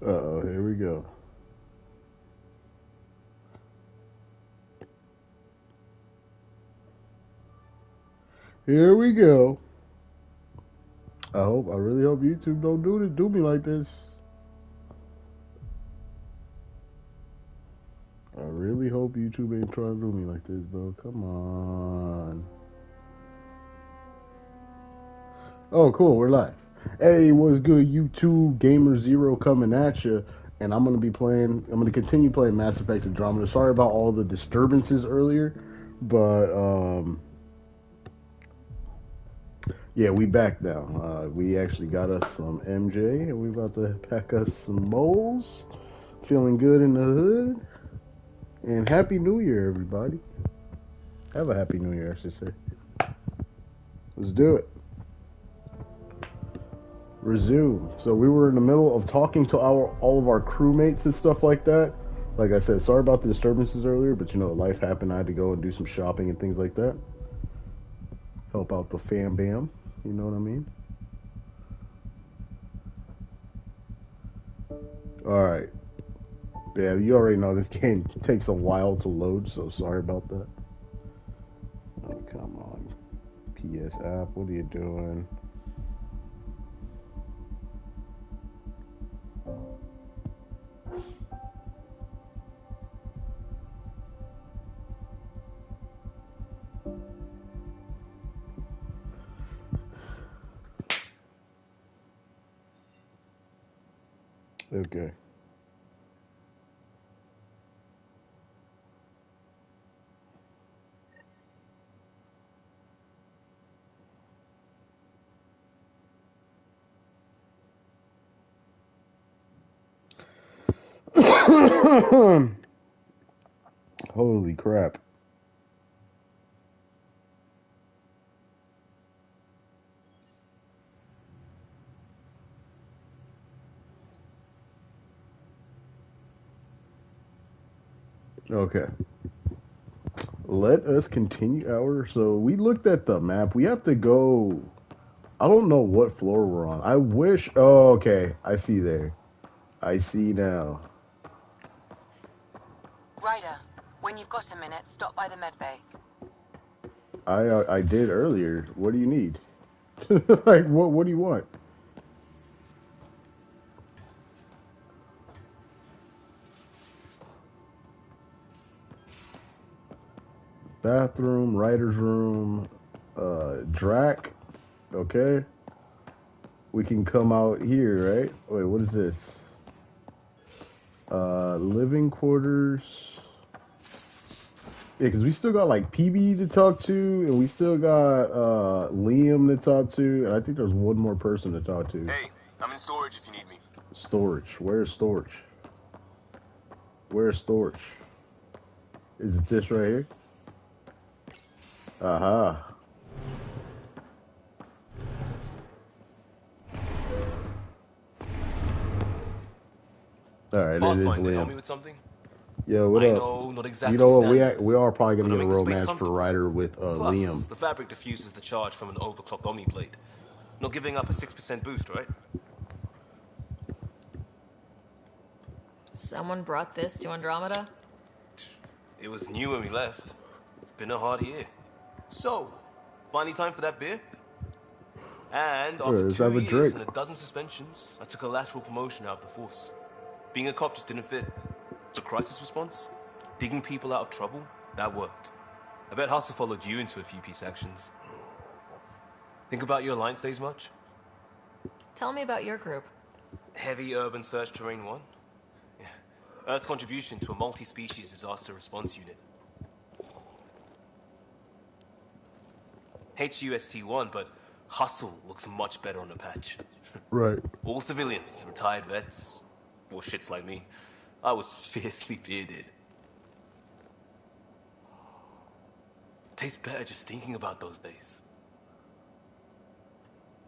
Uh-oh, here we go. Here we go. I really hope YouTube don't do me like this. I really hope YouTube ain't trying to do me like this, bro. Come on. Oh, cool. We're live. Hey, what's good, YouTube? GamerZero coming at you. And I'm going to continue playing Mass Effect Andromeda. Sorry about all the disturbances earlier. But, yeah, we back now. We actually got us some MJ. And we about to pack us some bowls. Feeling good in the hood. And Happy New Year, everybody. Have a Happy New Year, I should say. Let's do it. Resume. So we were in the middle of talking to all of our crewmates and stuff like that. Like I said, sorry about the disturbances earlier, but you know, life happened. I had to go and do some shopping and things like that. Help out the fam bam. You know what I mean? Alright. Yeah, you already know this game takes a while to load, so sorry about that. Oh, come on. PS app, what are you doing? Okay. Holy crap. Okay. Let us continue so we looked at the map. We have to go. I don't know what floor we're on. I wish. Oh, okay. I see there. I see now. Ryder, when you've got a minute, stop by the medbay. I did earlier. What do you need? Like what do you want? Bathroom, writer's room, Drac. Okay. We can come out here, right? Wait, what is this? Living quarters. Yeah, because we still got like PB to talk to, and we still got Liam to talk to, and I think there's one more person to talk to. Hey, I'm in storage if you need me. Storage. Where's storage? Where's storage? Is it this right here? Aha. Alright, it is Pathfinder, help Liam. me with something? Yo, what I up? know, not exactly You know what? standard, We are probably gonna but get a make the space romance for comfortable. Ryder with Plus, Liam. the fabric diffuses the charge from an overclocked Omniblade. Not giving up a 6% boost, right? Someone brought this to Andromeda? It was new when we left. It's been a hard year. So, finally time for that beer? And after Let's 2 have a years drink. and a dozen suspensions, I took a lateral promotion out of the force. Being a cop just didn't fit. The crisis response? Digging people out of trouble? That worked. I bet Hustle followed you into a few peace actions. Think about your Alliance days much? Tell me about your group. Heavy Urban Search Terrain 1? Yeah. Earth's contribution to a multi-species disaster response unit. HUST-1, but Hustle looks much better on the patch. Right. All civilians, retired vets, or shits like me. I was fiercely bearded. Tastes better just thinking about those days.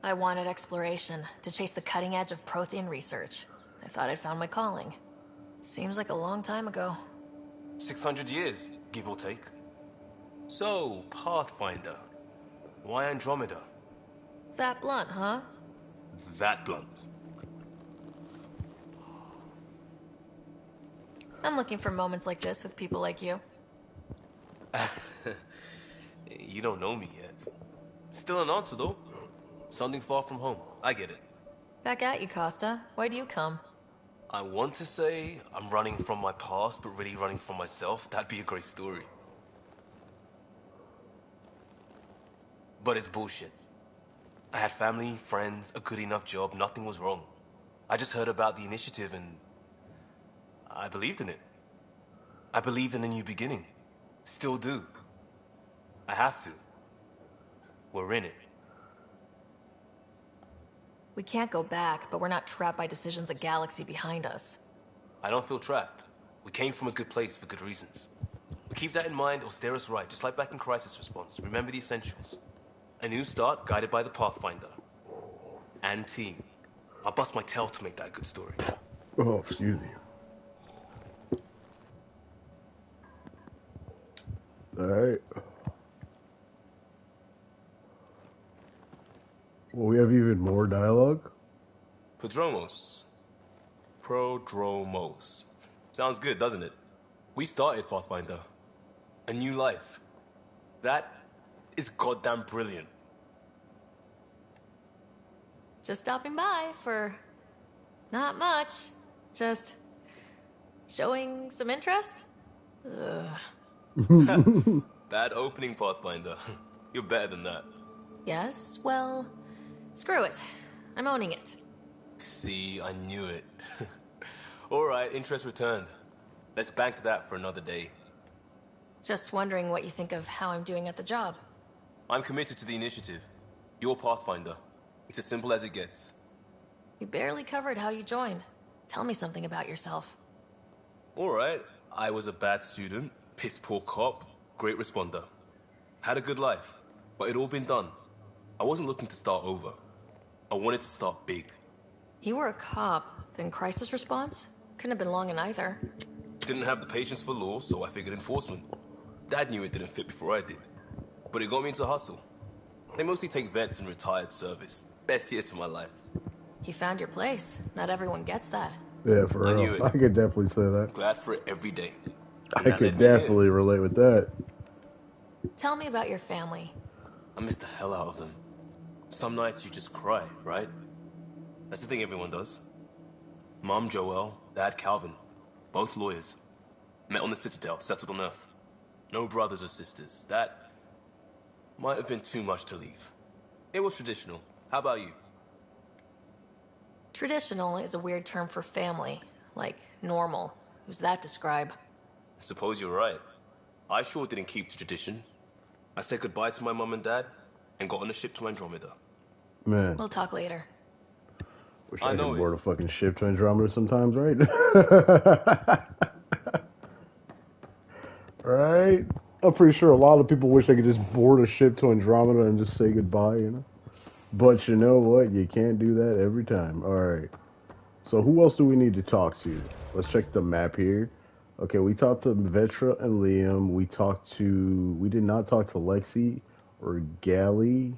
I wanted exploration, to chase the cutting edge of Prothean research. I thought I'd found my calling. Seems like a long time ago. 600 years, give or take. So, Pathfinder. Why Andromeda? That blunt, huh? That blunt. I'm looking for moments like this with people like you. You don't know me yet. Still an answer, though. Something far from home. I get it. Back at you, Costa. Why do you come? I want to say I'm running from my past, but really running from myself. That'd be a great story. But it's bullshit. I had family, friends, a good enough job, nothing was wrong. I just heard about the initiative and I believed in it. I believed in a new beginning. Still do. I have to. We're in it. We can't go back, but we're not trapped by decisions a galaxy behind us. I don't feel trapped. We came from a good place for good reasons. We keep that in mind or steer us right, just like back in Crisis Response. Remember the essentials. A new start guided by the Pathfinder. And team. I'll bust my tail to make that a good story. Oh, excuse me. Alright. Well, we have even more dialogue. Prodromos. Prodromos. Sounds good, doesn't it? We started Pathfinder. A new life. That is goddamn brilliant. Just stopping by for... not much. Just... showing some interest? Bad opening, Pathfinder. You're better than that. Yes, well... screw it. I'm owning it. See, I knew it. Alright, interest returned. Let's bank that for another day. Just wondering what you think of how I'm doing at the job. I'm committed to the initiative. You're Pathfinder. It's as simple as it gets. You barely covered how you joined. Tell me something about yourself. Alright, I was a bad student, piss poor cop, great responder. Had a good life, but it'd all been done. I wasn't looking to start over. I wanted to start big. You were a cop, then crisis response? Couldn't have been long in either. Didn't have the patience for law, so I figured enforcement. Dad knew it didn't fit before I did. But it got me into hustle. They mostly take vets and retired service. Best years of my life. You found your place. Not everyone gets that. Yeah, for I real. knew it. I could definitely say that. Glad for it every day. And I that could led me here. definitely relate with that. Tell me about your family. I miss the hell out of them. Some nights you just cry, right? That's the thing everyone does. Mom Joelle, Dad Calvin. Both lawyers. Met on the Citadel, settled on Earth. No brothers or sisters. That might have been too much to leave. It was traditional. How about you? Traditional is a weird term for family. Like normal. Who's that describe? I suppose you're right. I sure didn't keep to tradition. I said goodbye to my mom and dad and got on a ship to Andromeda. Man, We'll talk later. wish I I know could it. board a fucking ship to Andromeda sometimes, right? Right? I'm pretty sure a lot of people wish they could just board a ship to Andromeda and just say goodbye, you know? But you know what? You can't do that every time. Alright. So who else do we need to talk to? Let's check the map here. Okay, we talked to Vetra and Liam. We did not talk to Lexi or Gally.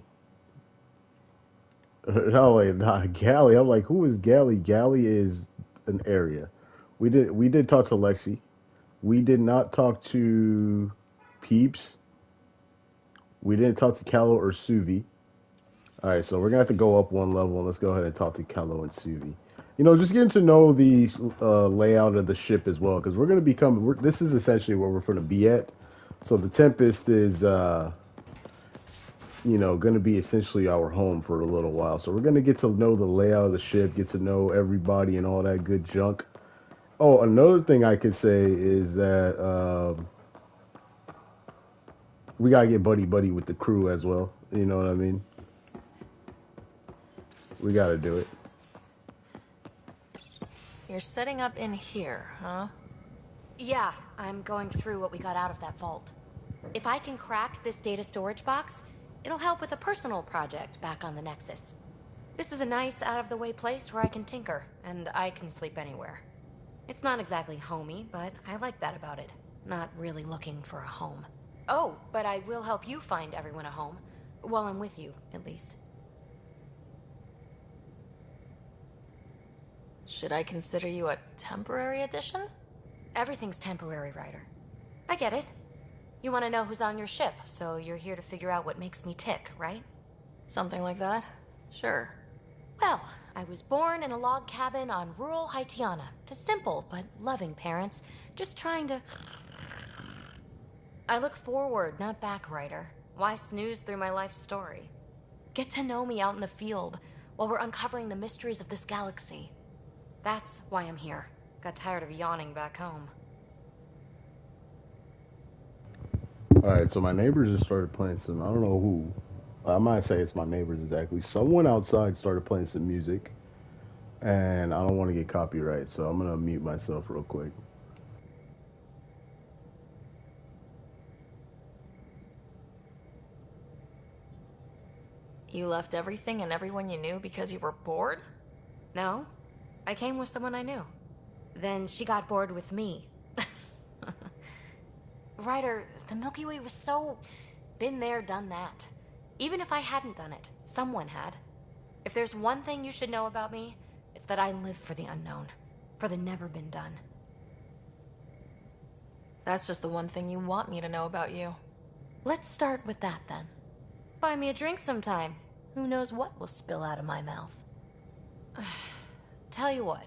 No, wait, not Gally. I'm like, who is Gally? Gally is an area. We did talk to Lexi. We did not talk to Peeps. We didn't talk to Callow or Suvi. Alright, so we're gonna have to go up one level and let's go ahead and talk to Callow and Suvi. You know, just getting to know the layout of the ship as well, because this is essentially where we're going to be at. So the Tempest is, you know, going to be essentially our home for a little while. So we're going to get to know the layout of the ship, get to know everybody and all that good junk. Oh, another thing I could say is that we got to get buddy-buddy with the crew as well. You know what I mean? We got to do it. You're setting up in here, huh? Yeah, I'm going through what we got out of that vault. If I can crack this data storage box, it'll help with a personal project back on the Nexus. This is a nice, out-of-the-way place where I can tinker, and I can sleep anywhere. It's not exactly homey, but I like that about it. Not really looking for a home. Oh, but I will help you find everyone a home. While I'm with you, at least. Should I consider you a temporary addition? Everything's temporary, Ryder. I get it. You want to know who's on your ship, so you're here to figure out what makes me tick, right? Something like that? Sure. Well, I was born in a log cabin on rural Haitiana to simple but loving parents, just trying to... I look forward, not back, Ryder. Why snooze through my life story? Get to know me out in the field while we're uncovering the mysteries of this galaxy. That's why I'm here. Got tired of yawning back home. Alright, so my neighbors just started playing some, I don't know who. I might say it's my neighbors exactly. Someone outside started playing some music. And I don't want to get copyright, so I'm going to mute myself real quick. You left everything and everyone you knew because you were bored? No, I came with someone I knew. Then she got bored with me. Ryder, the Milky Way was so... been there, done that. Even if I hadn't done it, someone had. If there's one thing you should know about me, it's that I live for the unknown. For the never been done. That's just the one thing you want me to know about you. Let's start with that, then. Buy me a drink sometime. Who knows what will spill out of my mouth. Tell you what.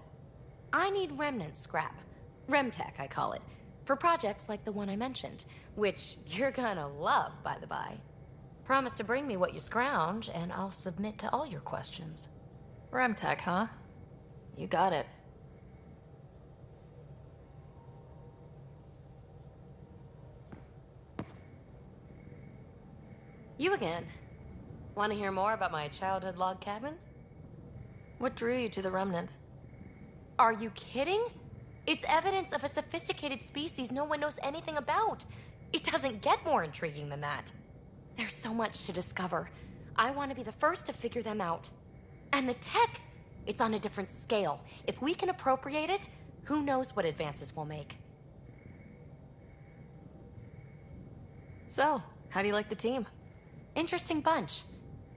I need remnant scrap. Remtech, I call it. For projects like the one I mentioned. Which you're gonna love, by the by. Promise to bring me what you scrounge, and I'll submit to all your questions. Remtech, huh? You got it. You again. Want to hear more about my childhood log cabin? What drew you to the Remnant? Are you kidding? It's evidence of a sophisticated species no one knows anything about. It doesn't get more intriguing than that. There's so much to discover. I want to be the first to figure them out. And the tech, it's on a different scale. If we can appropriate it, who knows what advances we'll make. So, how do you like the team? Interesting bunch.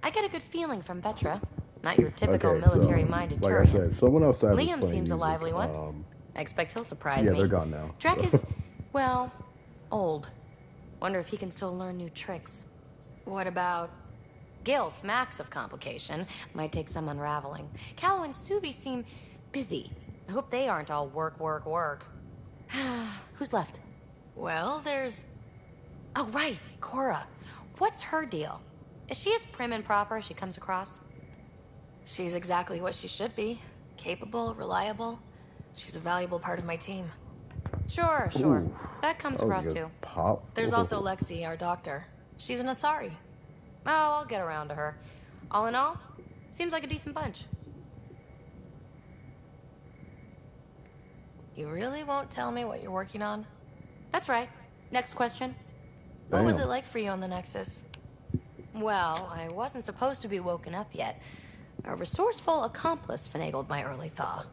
I get a good feeling from Vetra. Not your typical Okay, military-minded so, like turret. I said, someone outside was Liam playing seems a music. lively one. I expect he'll surprise me. Yeah, they're gone now. Drek is, well, old. Wonder if he can still learn new tricks. What about... Gil smacks of complication. Might take some unraveling. Callow and Suvi seem busy. I hope they aren't all work, work, work. Who's left? Well, there's... Oh, right, Cora. What's her deal? Is she as prim and proper as she comes across? She's exactly what she should be. Capable, reliable. She's a valuable part of my team. Sure. Ooh, That comes that was across a good too. Pop. There's also Lexi, our doctor. She's an Asari. Oh, I'll get around to her. All in all, seems like a decent bunch. You really won't tell me what you're working on? That's right. Next question. What was Damn. it like for you on the Nexus? Well, I wasn't supposed to be woken up yet. A resourceful accomplice finagled my early thaw.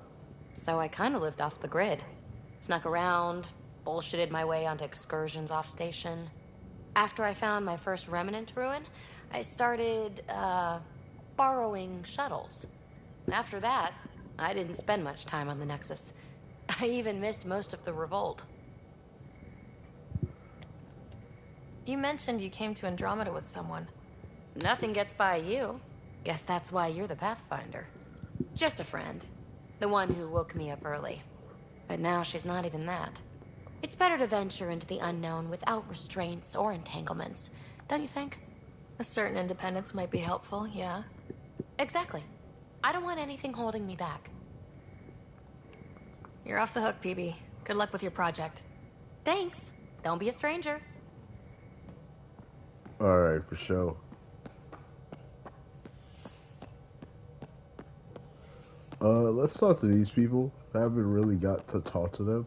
So I kind of lived off the grid. Snuck around, bullshitted my way onto excursions off station. After I found my first remnant ruin, I started, borrowing shuttles. After that, I didn't spend much time on the Nexus. I even missed most of the revolt. You mentioned you came to Andromeda with someone. Nothing gets by you. Guess that's why you're the Pathfinder. Just a friend. The one who woke me up early. But now she's not even that. It's better to venture into the unknown without restraints or entanglements, don't you think? A certain independence might be helpful, yeah. Exactly. I don't want anything holding me back. You're off the hook, PB. Good luck with your project. Thanks. Don't be a stranger. Alright, for sure. Let's talk to these people. I haven't really got to talk to them.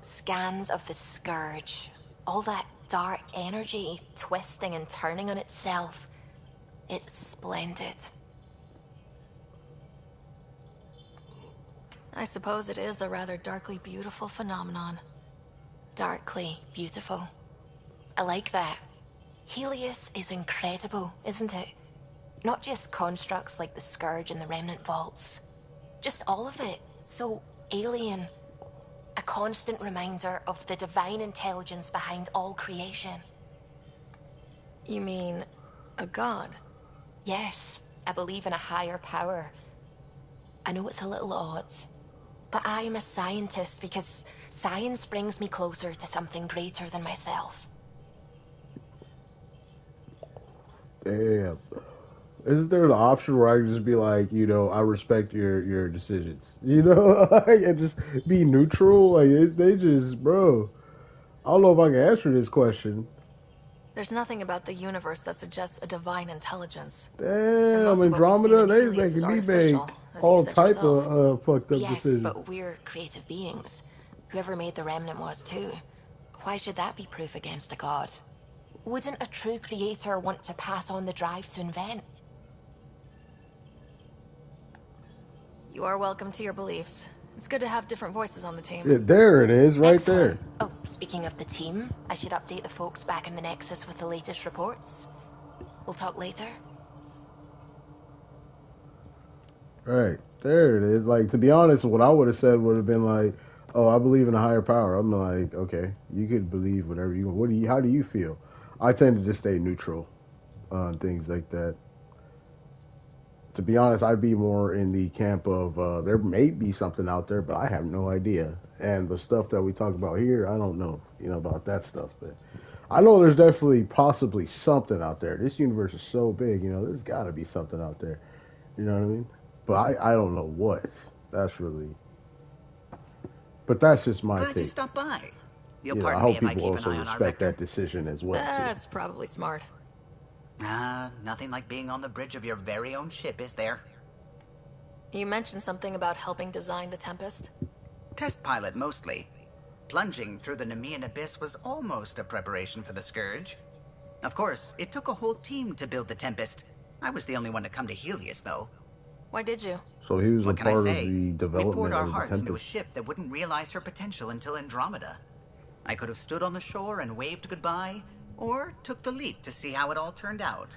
Scans of the Scourge. All that dark energy twisting and turning on itself. It's splendid. I suppose it is a rather darkly beautiful phenomenon. Darkly beautiful. I like that. Helios is incredible, isn't it? Not just constructs like the Scourge and the Remnant Vaults. Just all of it. So alien. A constant reminder of the divine intelligence behind all creation. You mean a god? Yes, I believe in a higher power. I know it's a little odd, but I am a scientist because science brings me closer to something greater than myself. Damn. Isn't there the option where I can just be like, you know, I respect your decisions, you know, and just be neutral? Like they just, bro. I don't know if I can answer this question. There's nothing about the universe that suggests a divine intelligence. And Damn, most of what we've seen Andromeda, in they Helios is making me make artificial, as you all said type yourself. of fucked up Yes, decisions. but we're creative beings. Whoever made the remnant was too. Why should that be proof against a god? Wouldn't a true creator want to pass on the drive to invent? You are welcome to your beliefs. It's good to have different voices on the team. Yeah, there it is, right Excellent. there. Oh, speaking of the team, I should update the folks back in the Nexus with the latest reports. We'll talk later. Right, there it is. Like, to be honest, what I would have said would have been like, oh, I believe in a higher power. I'm like, okay, you could believe whatever you want. How do you feel? I tend to just stay neutral on things like that. To be honest, I'd be more in the camp of there may be something out there, but I have no idea. And the stuff that we talk about here, I don't know, you know, about that stuff. But I know there's definitely possibly something out there. This universe is so big, you know, there's got to be something out there. You know what I mean? But I don't know what. That's really. But that's just my Glad you take. stopped by. You'll You know, I pardon hope me if I people keep an also eye on our respect vector. that decision as well. Too. That's probably smart. Nothing like being on the bridge of your very own ship, is there? You mentioned something about helping design the Tempest. Test pilot, mostly. Plunging through the Nemean abyss was almost a preparation for the Scourge. Of course, it took a whole team to build the Tempest. I was the only one to come to Helios, though. Why did you? So he was What a can I part of say? the We development poured our of the hearts into a Tempest. ship that wouldn't realize her potential until Andromeda. I could have stood on the shore and waved goodbye, or took the leap to see how it all turned out.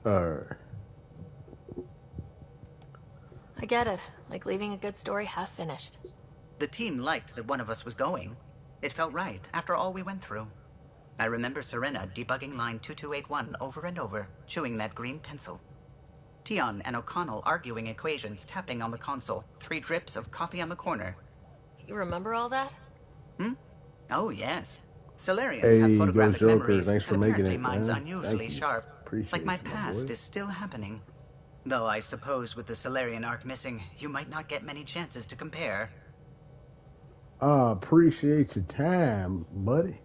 I get it. Like leaving a good story half finished. The team liked that one of us was going. It felt right after all we went through. I remember Serena debugging line 2281 over and over, chewing that green pencil. Tion and O'Connell arguing equations, tapping on the console, 3 drips of coffee on the corner. You remember all that? Oh, yes. Solarians Hey, have Ghost photographic Joker, memories, thanks for and making apparently it, mine's man. unusually Thank you. sharp. Appreciate Like my you, my past boy. is still happening. Though I suppose with the Solarian arc missing, you might not get many chances to compare. I appreciate your time, buddy.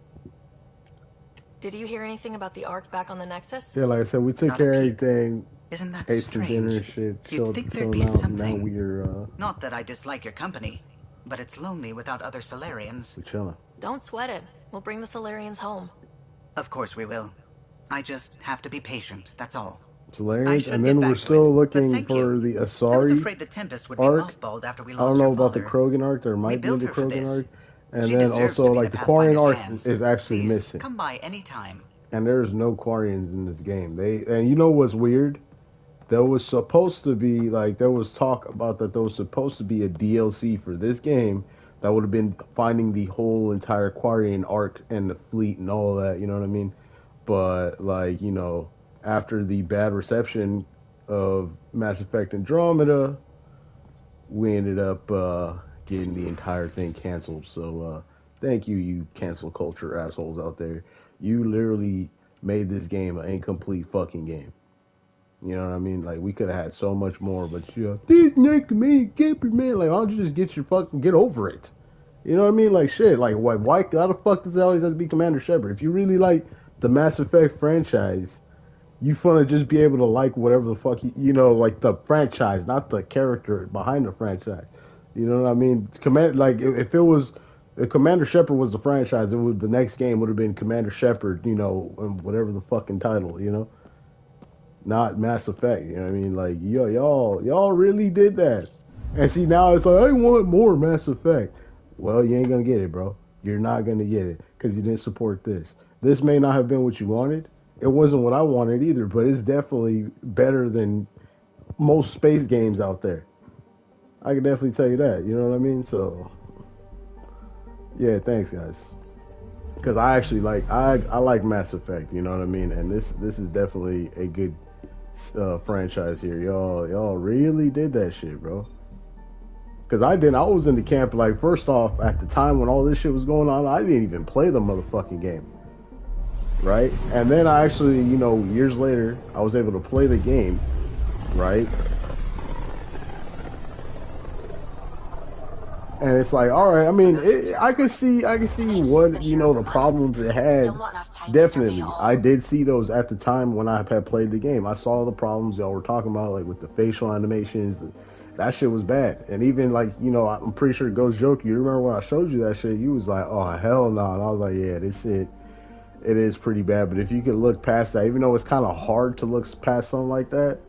Did you hear anything about the Ark back on the Nexus? Yeah, like I said, we took Not a care of peep. everything. Isn't that Ate some dinner and strange? shit. You'd think there'd chilling be out. Now something. we're Not that I dislike your company, but it's lonely without other Solarians. chilling. Don't sweat it. We'll bring the Solarians home. Of course we will. I just have to be patient, that's all. I Solarians, should and get then back we're to still it, but looking thank for you. the I was Asari afraid the Tempest would be arc. mothballed after we I lost don't know your about the father. Krogan arc. There We might be built the her for Krogan this. arc. And She then deserves also, to be in like, a the Quarian Pathfinder's arc hands. is actually Please, missing. come by any time. And there's no Quarians in this game. And you know what's weird? There was supposed to be, like, there was talk about that there was supposed to be a DLC for this game that would have been finding the whole entire Quarian arc and the fleet and all that, you know what I mean? But, like, you know, after the bad reception of Mass Effect Andromeda, we ended up getting the entire thing canceled. So, thank you, you cancel culture assholes out there. You literally made this game an incomplete fucking game. You know what I mean? Like, we could have had so much more, but this next man, man, like, why don't you just get over it? You know what I mean? Like, shit, like, why how the fuck does it always have to be Commander Shepard? If you really like the Mass Effect franchise, you finna just be able to like whatever the fuck you know, like the franchise, not the character behind the franchise. You know what I mean? If Commander Shepard was the franchise, the next game would have been Commander Shepard, you know, and whatever the fucking title, you know? Not Mass Effect, you know what I mean? Like, y'all really did that. And see, now it's like, I want more Mass Effect. Well, you ain't gonna get it, bro. You're not gonna get it because you didn't support this. This may not have been what you wanted. It wasn't what I wanted either, but it's definitely better than most space games out there. I can definitely tell you that. You know what I mean? So, yeah, thanks, guys. Because I actually like I like Mass Effect. You know what I mean? And this is definitely a good franchise here. Y'all really did that shit, bro. Because I didn't. I was in the camp, like, first off, at the time when all this shit was going on, I didn't even play the motherfucking game. Right? And then I actually, you know, years later, I was able to play the game. Right? And it's like, all right. I mean, I can see what, you know, the problems it had. Definitely, I did see those at the time when I had played the game. I saw the problems y'all were talking about, like with the facial animations. That shit was bad. And even, like, you know, I'm pretty sure Ghost Joke, you remember when I showed you that shit, you was like, oh, hell no. And I was like, yeah, this shit, it is pretty bad. But if you could look past that, even though it's kind of hard to look past something like that,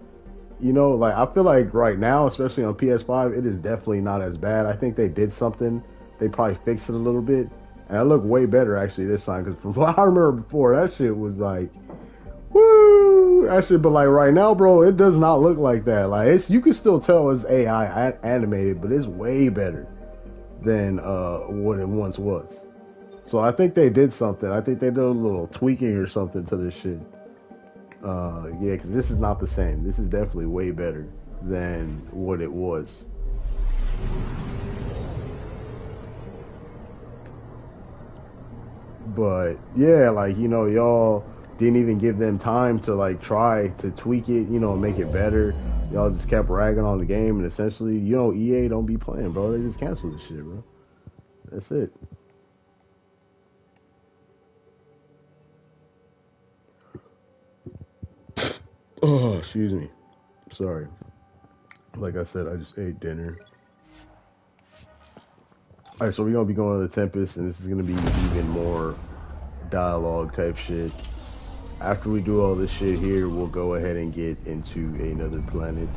you know, like, I feel like right now, especially on PS5, it is definitely not as bad. I think they did something. They probably fixed it a little bit. And I look way better, actually, this time. Because from what I remember before, that shit was like, woo! That shit, but like right now, bro, it does not look like that. Like, it's, you can still tell it's AI animated, but it's way better than what it once was. So I think they did something. I think they did a little tweaking or something to this shit. Yeah, because this is not the same. This is definitely way better than what it was. But yeah, like, you know, y'all didn't even give them time to like try to tweak it, you know, make it better. Y'all just kept ragging on the game, and essentially, you know, EA don't be playing, bro. They just cancel this shit, bro. That's it. Oh, excuse me. Sorry. Like I said, I just ate dinner. Alright, so we're gonna be going to the Tempest, and this is gonna be even more dialogue type shit. After we do all this shit here, we'll go ahead and get into another planet.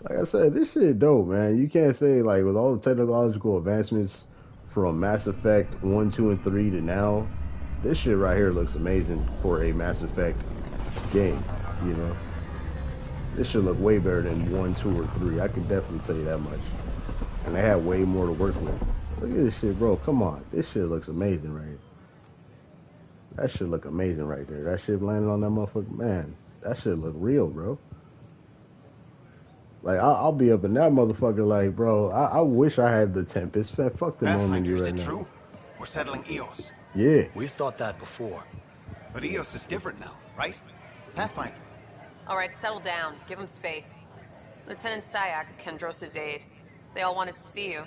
Like I said, this shit dope, man. You can't say, like, with all the technological advancements from Mass Effect 1, 2, and 3 to now, this shit right here looks amazing for a Mass Effect game, you know? This should look way better than 1, 2, or 3. I can definitely tell you that much. And they had way more to work with. Look at this shit, bro. Come on. This shit looks amazing right here. That shit look amazing right there. That shit landing on that motherfucker. Man, that shit look real, bro. Like, I'll be up in that motherfucker like, bro, I wish I had the Tempest. Man, fuck the Normandy right now. True? We're settling EOS. Yeah. We've thought that before. But EOS is different now, right? Pathfinder. All right, settle down. Give him space. Lieutenant Syax, Kendros' aide. They all wanted to see you.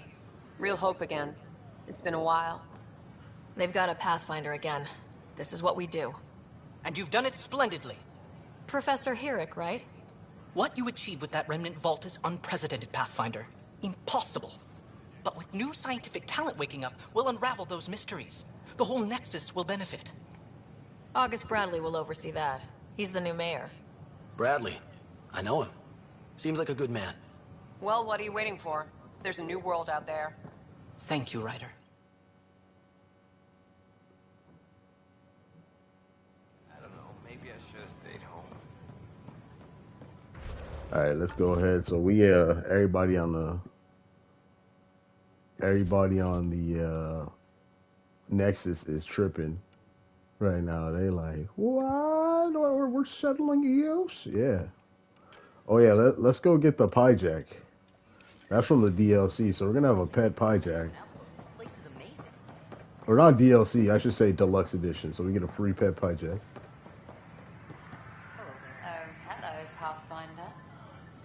Real hope again. It's been a while. They've got a Pathfinder again. This is what we do. And you've done it splendidly. Professor Herrick, right? What you achieved with that remnant vault is unprecedented, Pathfinder. Impossible. But with new scientific talent waking up, we'll unravel those mysteries. The whole Nexus will benefit. August Bradley will oversee that. He's the new mayor. Bradley. I know him. Seems like a good man. Well, what are you waiting for? There's a new world out there. Thank you, Ryder. I don't know. Maybe I should have stayed home. All right, let's go ahead. So we everybody on the Nexus is tripping right now. They like, what? We're settling EOS? Yeah. Oh yeah, let's go get the Pie Jack. That's from the DLC, so we're gonna have a pet Pie Jack. This place is amazing. Or not DLC, I should say Deluxe Edition, so we get a free pet Pie Jack. Hello, Pathfinder.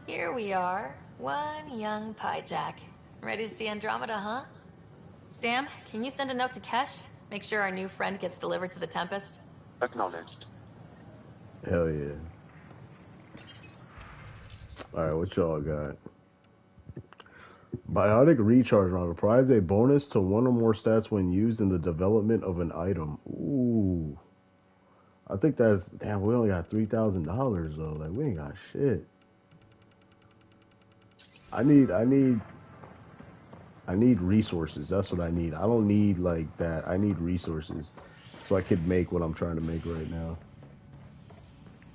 Here we are. One young Pie Jack. Ready to see Andromeda, huh? Sam, can you send a note to Kesh? Make sure our new friend gets delivered to the Tempest? Acknowledged. Hell yeah. Alright, what y'all got? Biotic Recharge Model provides a bonus to one or more stats when used in the development of an item. Ooh. I think that's... Damn, we only got $3,000 though. Like, we ain't got shit. I need resources. That's what I need. I don't need, like, that. I need resources. So I could make what I'm trying to make right now.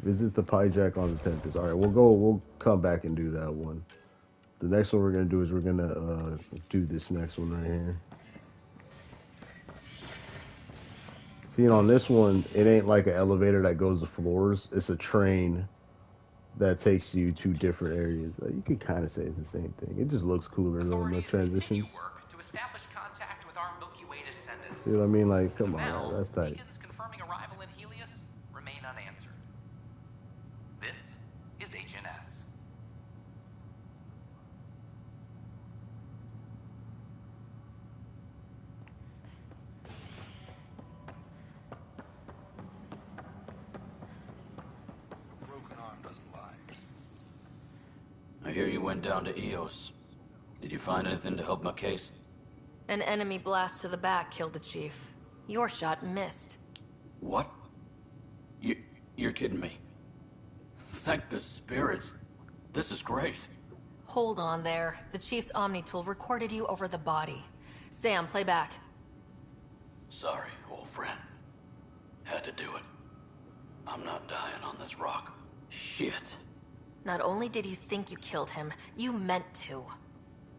Visit the Pyjack on the Tempest. All right, we'll come back and do that one. The next one we're gonna do is we're gonna do this next one right here. See, on this one, it ain't like an elevator that goes to floors. It's a train that takes you to different areas. You could kind of say it's the same thing. It just looks cooler though in the transitions. To establish contact with our Milky Way descendants. See what I mean? Like, come on, that's tight. Beacons confirming arrival in Helios remain unanswered. This is HNS. Broken arm doesn't lie. I hear you went down to Eos. Did you find anything to help my case? An enemy blast to the back killed the chief. Your shot missed. What? You're kidding me. Thank the spirits. This is great. Hold on there. The chief's Omni tool recorded you over the body. Sam, play back. Sorry, old friend. Had to do it. I'm not dying on this rock. Shit. Not only did you think you killed him, you meant to.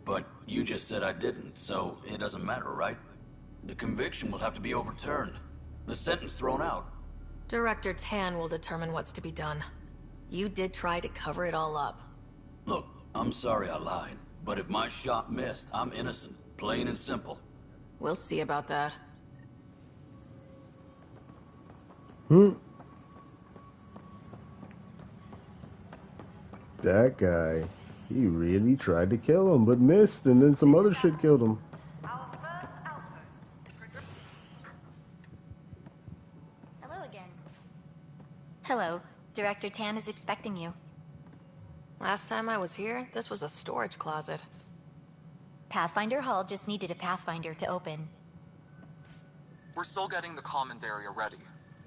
But you just said I didn't, so it doesn't matter, right? The conviction will have to be overturned. The sentence thrown out. Director Tan will determine what's to be done. You did try to cover it all up. Look, I'm sorry I lied, but if my shot missed, I'm innocent. Plain and simple. We'll see about that. That guy, he really tried to kill him, but missed, and then some other shit killed him. Hello again. Hello. Director Tan is expecting you. Last time I was here, this was a storage closet. Pathfinder Hall just needed a Pathfinder to open. We're still getting the commons area ready.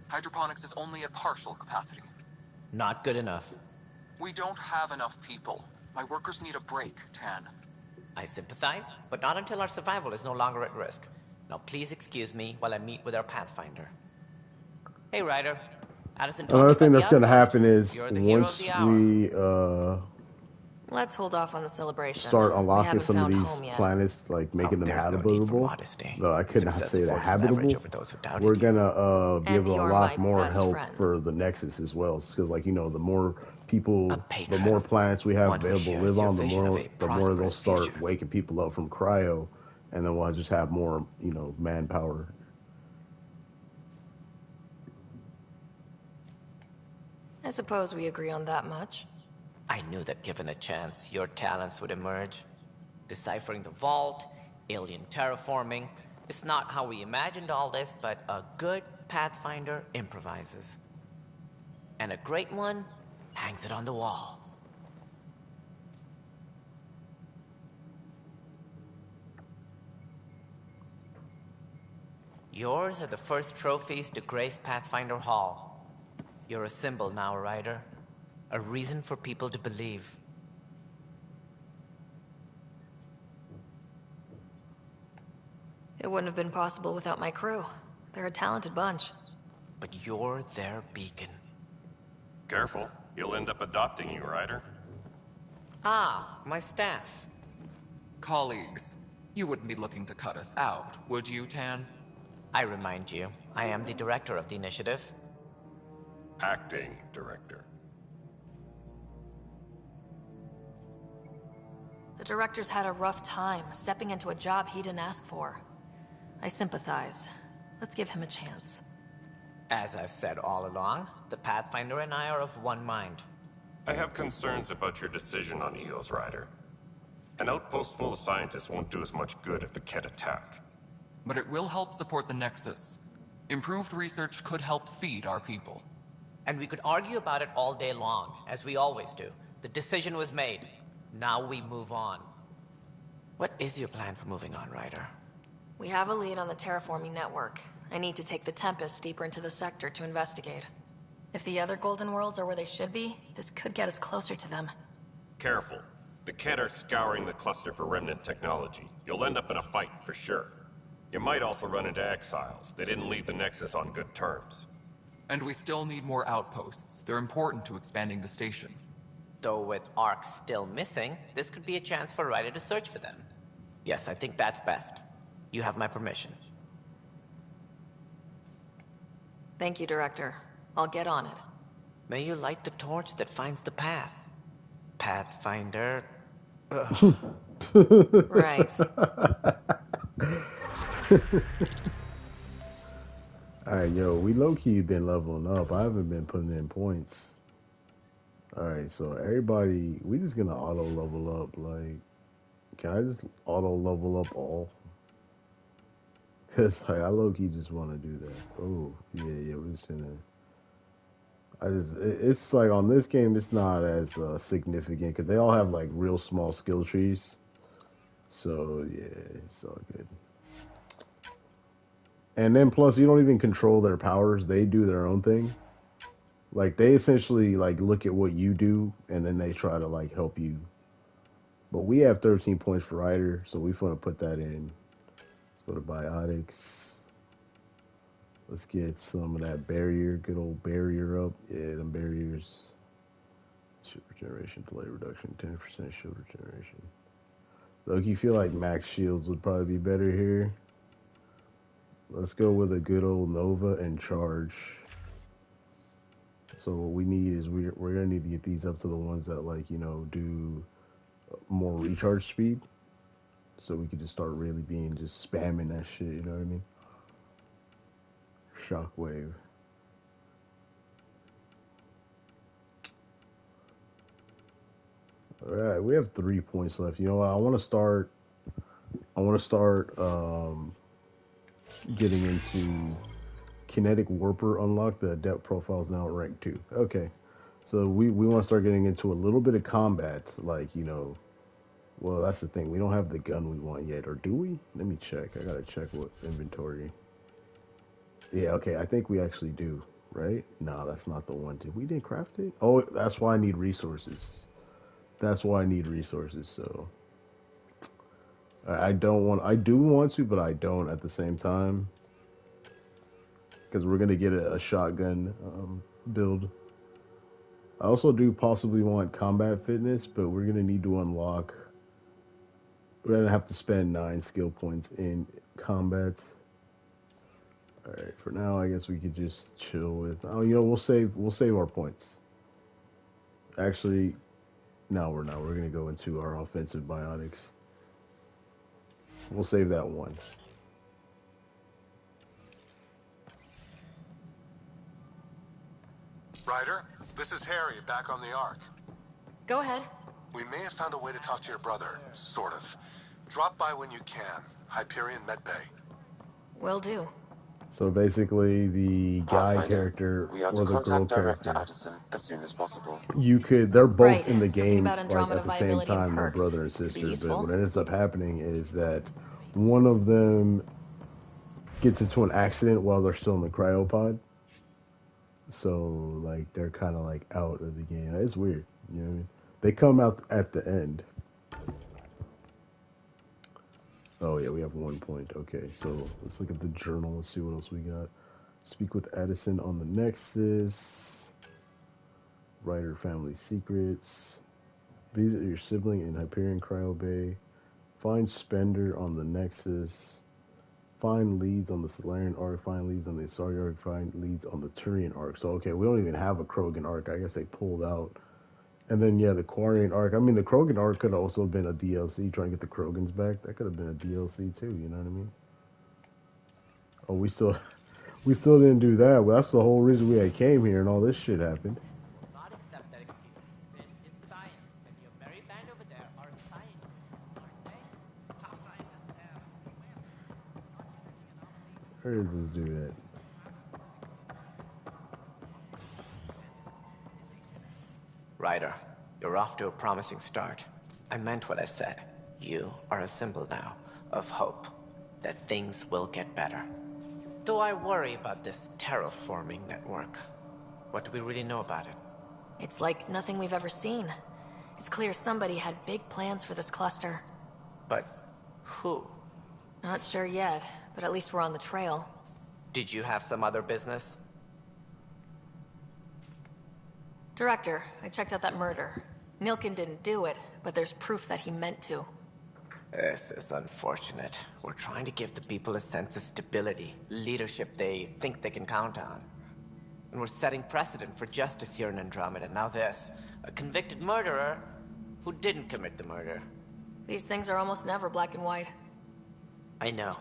Hydroponics is only at partial capacity. Not good enough. We don't have enough people. My workers need a break, Tan. I sympathize, but not until our survival is no longer at risk. Now please excuse me while I meet with our Pathfinder. Hey, Ryder. Addison told Another me thing about that's the gonna outpost. happen is You're the hero once of the hour. we Let's hold off on the celebration. start We unlocking haven't some of found these home yet. planets, like making them there's no need for habitable. modesty. No, I could not Success say that affords leverage habitable. over those who doubted We're you. gonna be And able to you're unlock my more best help friend. for the Nexus as well, because like the more people, the patron. more planets we have One who available to shares live your on, the vision of more a they'll prosperous start future. waking people up from cryo, and then we'll just have more manpower. I suppose we agree on that much. I knew that given a chance, your talents would emerge. Deciphering the vault, alien terraforming. It's not how we imagined all this, but a good Pathfinder improvises. And a great one hangs it on the wall. Yours are the first trophies to grace Pathfinder Hall. You're a symbol now, Ryder. A reason for people to believe. It wouldn't have been possible without my crew. They're a talented bunch. But you're their beacon. Careful. He'll end up adopting you, Ryder. Ah, my staff. Colleagues, you wouldn't be looking to cut us out, would you, Tan? I remind you, I am the director of the initiative. Acting director. The director's had a rough time, stepping into a job he didn't ask for. I sympathize. Let's give him a chance. As I've said all along, the Pathfinder and I are of one mind. I have concerns about your decision on Eos, Ryder. An outpost full of scientists won't do us much good if the Ket attack. But it will help support the Nexus. Improved research could help feed our people. And we could argue about it all day long, as we always do. The decision was made. Now we move on. What is your plan for moving on, Ryder? We have a lead on the terraforming network. I need to take the Tempest deeper into the sector to investigate. If the other Golden Worlds are where they should be, this could get us closer to them. Careful. The Ket are scouring the cluster for remnant technology. You'll end up in a fight for sure. You might also run into exiles. They didn't leave the Nexus on good terms. And we still need more outposts. They're important to expanding the station. Though with Ark still missing, this could be a chance for Ryder to search for them. Yes, I think that's best. You have my permission. Thank you, Director. I'll get on it. May you light the torch that finds the path. Pathfinder. Right. Alright, yo, we low-key been leveling up. I haven't been putting in points. Alright, so everybody, we just gonna auto-level up. Like, can I just auto-level up all? Because like, I low-key just want to do that. Oh, yeah, we're just gonna... it's like on this game, it's not as significant because they all have like real small skill trees. So yeah, it's all good. And then plus, you don't even control their powers; they do their own thing. Like they essentially like look at what you do, and then they try to like help you. But we have 13 points for Ryder, so we want to put that in. Let's go to biotics. Let's get some of that barrier, good old barrier up. Yeah, them barriers. Shield regeneration, delay reduction, 10% shield regeneration. Look, you feel like max shields would probably be better here. Let's go with a good old Nova and charge. So what we need is we're gonna need to get these up to the ones that like, you know, do more recharge speed. So we could just start really being just spamming that shit, you know what I mean? Shockwave. All right, we have 3 points left. You know what? I want to start getting into kinetic warper unlock. The adept profile is now at rank 2. Okay, so we want to start getting into a little bit of combat. Like, you know, well, that's the thing. We don't have the gun we want yet, or do we? Let me check. I gotta check what inventory. Yeah, okay, I think we actually do, right? No, that's not the one. We didn't craft it? Oh, that's why I need resources. That's why I need resources, so... I do want to, but I don't at the same time. Because we're going to get a shotgun build. I also do possibly want combat fitness, but we're going to need to unlock... We're going to have to spend 9 skill points in combat. Alright, for now, I guess we could just chill with... Oh, you know, we'll save our points. Actually, no, we're not. We're going to go into our offensive biotics. We'll save that one. Ryder, this is Harry, back on the Ark. Go ahead. We may have found a way to talk to your brother, sort of. Drop by when you can. Hyperion Medbay. Will do. So basically, the guy Pathfinder, character we are or to the girl contact Director character, Addison as soon as possible. they're both Right. in the Something game about like Andromeda at the same viability and time, they're perks. brother and Could be sister. useful. But what ends up happening is that one of them gets into an accident while they're still in the cryopod. So like they're kind of like out of the game. It's weird, you know what I mean? They come out at the end. Oh yeah, we have 1 point. Okay, so let's look at the journal. Let's see what else we got. Speak with Addison on the Nexus. Ryder family secrets. Visit your sibling in Hyperion Cryo Bay. Find Spender on the Nexus. Find leads on the Solarian Arc. Find leads on the Asari Arc. Find leads on the Turian Arc. So okay, we don't even have a Krogan Arc. I guess they pulled out. And then yeah, the Quarian Arc. I mean, the Krogan Arc could have also been a DLC. Trying to get the Krogans back. That could have been a DLC too. You know what I mean? Oh, we still didn't do that. Well, that's the whole reason we came here and all this shit happened. Not accept that excuse. This is science, and your merry band over there are scientists, aren't they? Top scientists have. Where does this dude at? Ryder, you're off to a promising start. I meant what I said. You are a symbol now of hope that things will get better. Though I worry about this terraforming network. What do we really know about it? It's like nothing we've ever seen. It's clear somebody had big plans for this cluster. But who? Not sure yet, but at least we're on the trail. Did you have some other business? Director, I checked out that murder. Nilkin didn't do it, but there's proof that he meant to. This is unfortunate. We're trying to give the people a sense of stability, leadership they think they can count on. And we're setting precedent for justice here in Andromeda. Now this, a convicted murderer who didn't commit the murder. These things are almost never black and white. I know.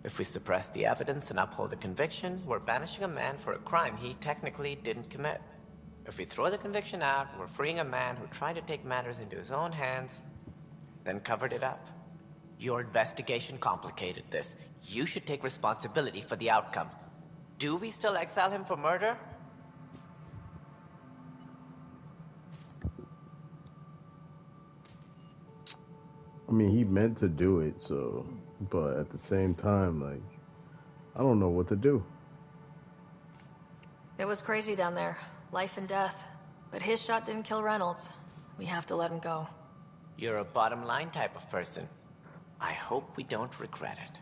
If we suppress the evidence and uphold the conviction, we're banishing a man for a crime he technically didn't commit. If we throw the conviction out, we're freeing a man who tried to take matters into his own hands, then covered it up. Your investigation complicated this. You should take responsibility for the outcome. Do we still exile him for murder? I mean, he meant to do it, so... But at the same time, like... I don't know what to do. It was crazy down there. Life and death. But his shot didn't kill Reynolds. We have to let him go. You're a bottom line type of person. I hope we don't regret it.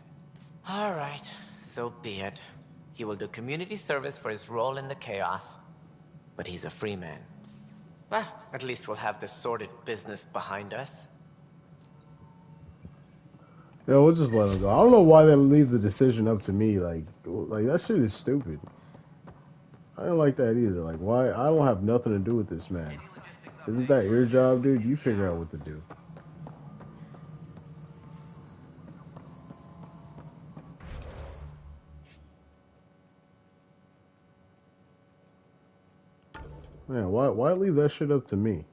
All right, so be it. He will do community service for his role in the chaos. But he's a free man. Well, at least we'll have the sordid business behind us. Yeah, we'll just let him go. I don't know why they leave the decision up to me. Like that shit is stupid. I don't like that either. Like, why? I don't have nothing to do with this man. Isn't that your job, dude? You figure out what to do. Man, why leave that shit up to me?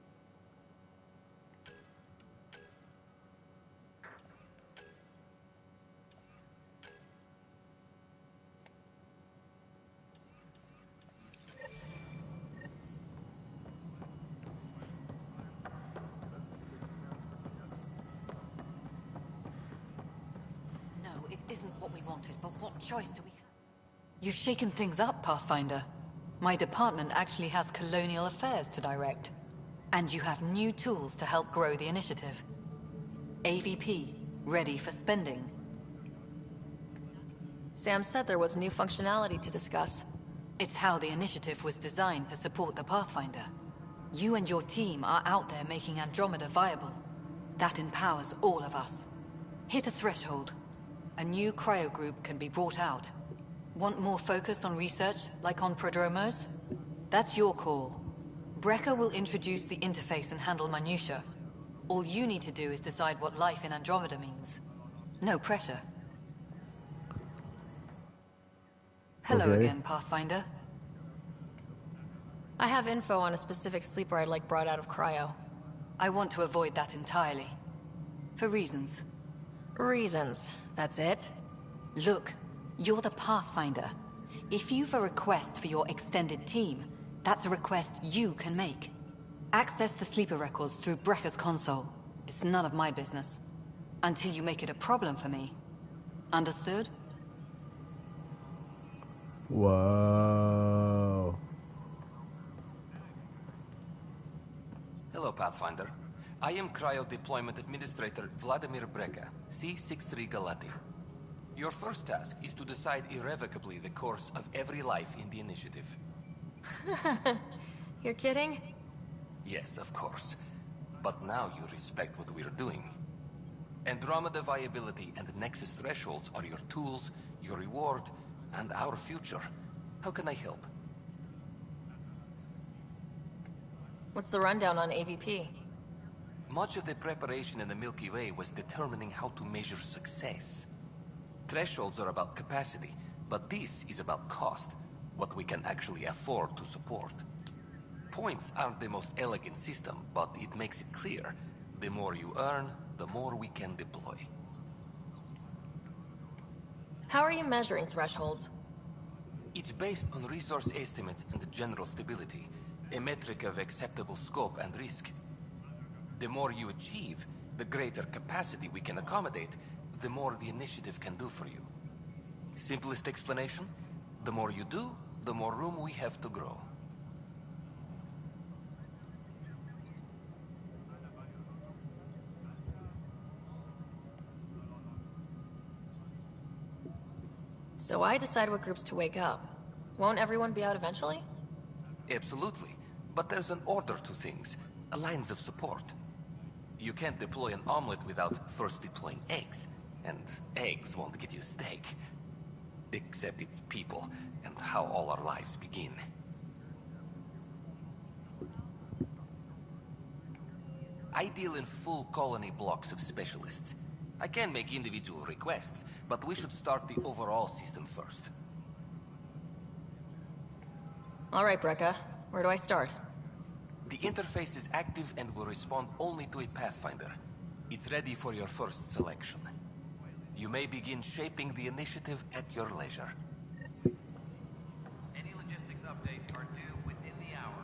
Isn't what we wanted, but what choice do we have? You've shaken things up, Pathfinder. My department actually has colonial affairs to direct. And you have new tools to help grow the initiative. AVP, ready for spending. Sam said there was new functionality to discuss. It's how the initiative was designed to support the Pathfinder. You and your team are out there making Andromeda viable. That empowers all of us. Hit a threshold. A new cryo group can be brought out. Want more focus on research, like on prodromos? That's your call. Brecker will introduce the interface and handle minutiae. All you need to do is decide what life in Andromeda means. No pressure. Hello again, Pathfinder. I have info on a specific sleeper I'd like brought out of cryo. I want to avoid that entirely. For reasons. Reasons. That's it? Look, you're the Pathfinder. If you've a request for your extended team, that's a request you can make. Access the sleeper records through Brecker's console. It's none of my business. Until you make it a problem for me. Understood? Wow. Hello, Pathfinder. I am Cryo Deployment Administrator Vladimir Brecker, C-63 Galati. Your first task is to decide irrevocably the course of every life in the initiative. You're kidding? Yes, of course. But now you respect what we're doing. Andromeda viability and Nexus thresholds are your tools, your reward, and our future. How can I help? What's the rundown on AVP? Much of the preparation in the Milky Way was determining how to measure success. Thresholds are about capacity, but this is about cost, what we can actually afford to support. Points aren't the most elegant system, but it makes it clear. The more you earn, the more we can deploy. How are you measuring thresholds? It's based on resource estimates and general stability, a metric of acceptable scope and risk. The more you achieve, the greater capacity we can accommodate, the more the initiative can do for you. Simplest explanation? The more you do, the more room we have to grow. So I decide what groups to wake up. Won't everyone be out eventually? Absolutely. But there's an order to things. Lines of support. You can't deploy an omelet without first deploying eggs. And eggs won't get you steak. Except it's people, and how all our lives begin. I deal in full colony blocks of specialists. I can make individual requests, but we should start the overall system first. All right, Brekka. Where do I start? The interface is active and will respond only to a Pathfinder. It's ready for your first selection. You may begin shaping the initiative at your leisure. Any logistics updates are due within the hour.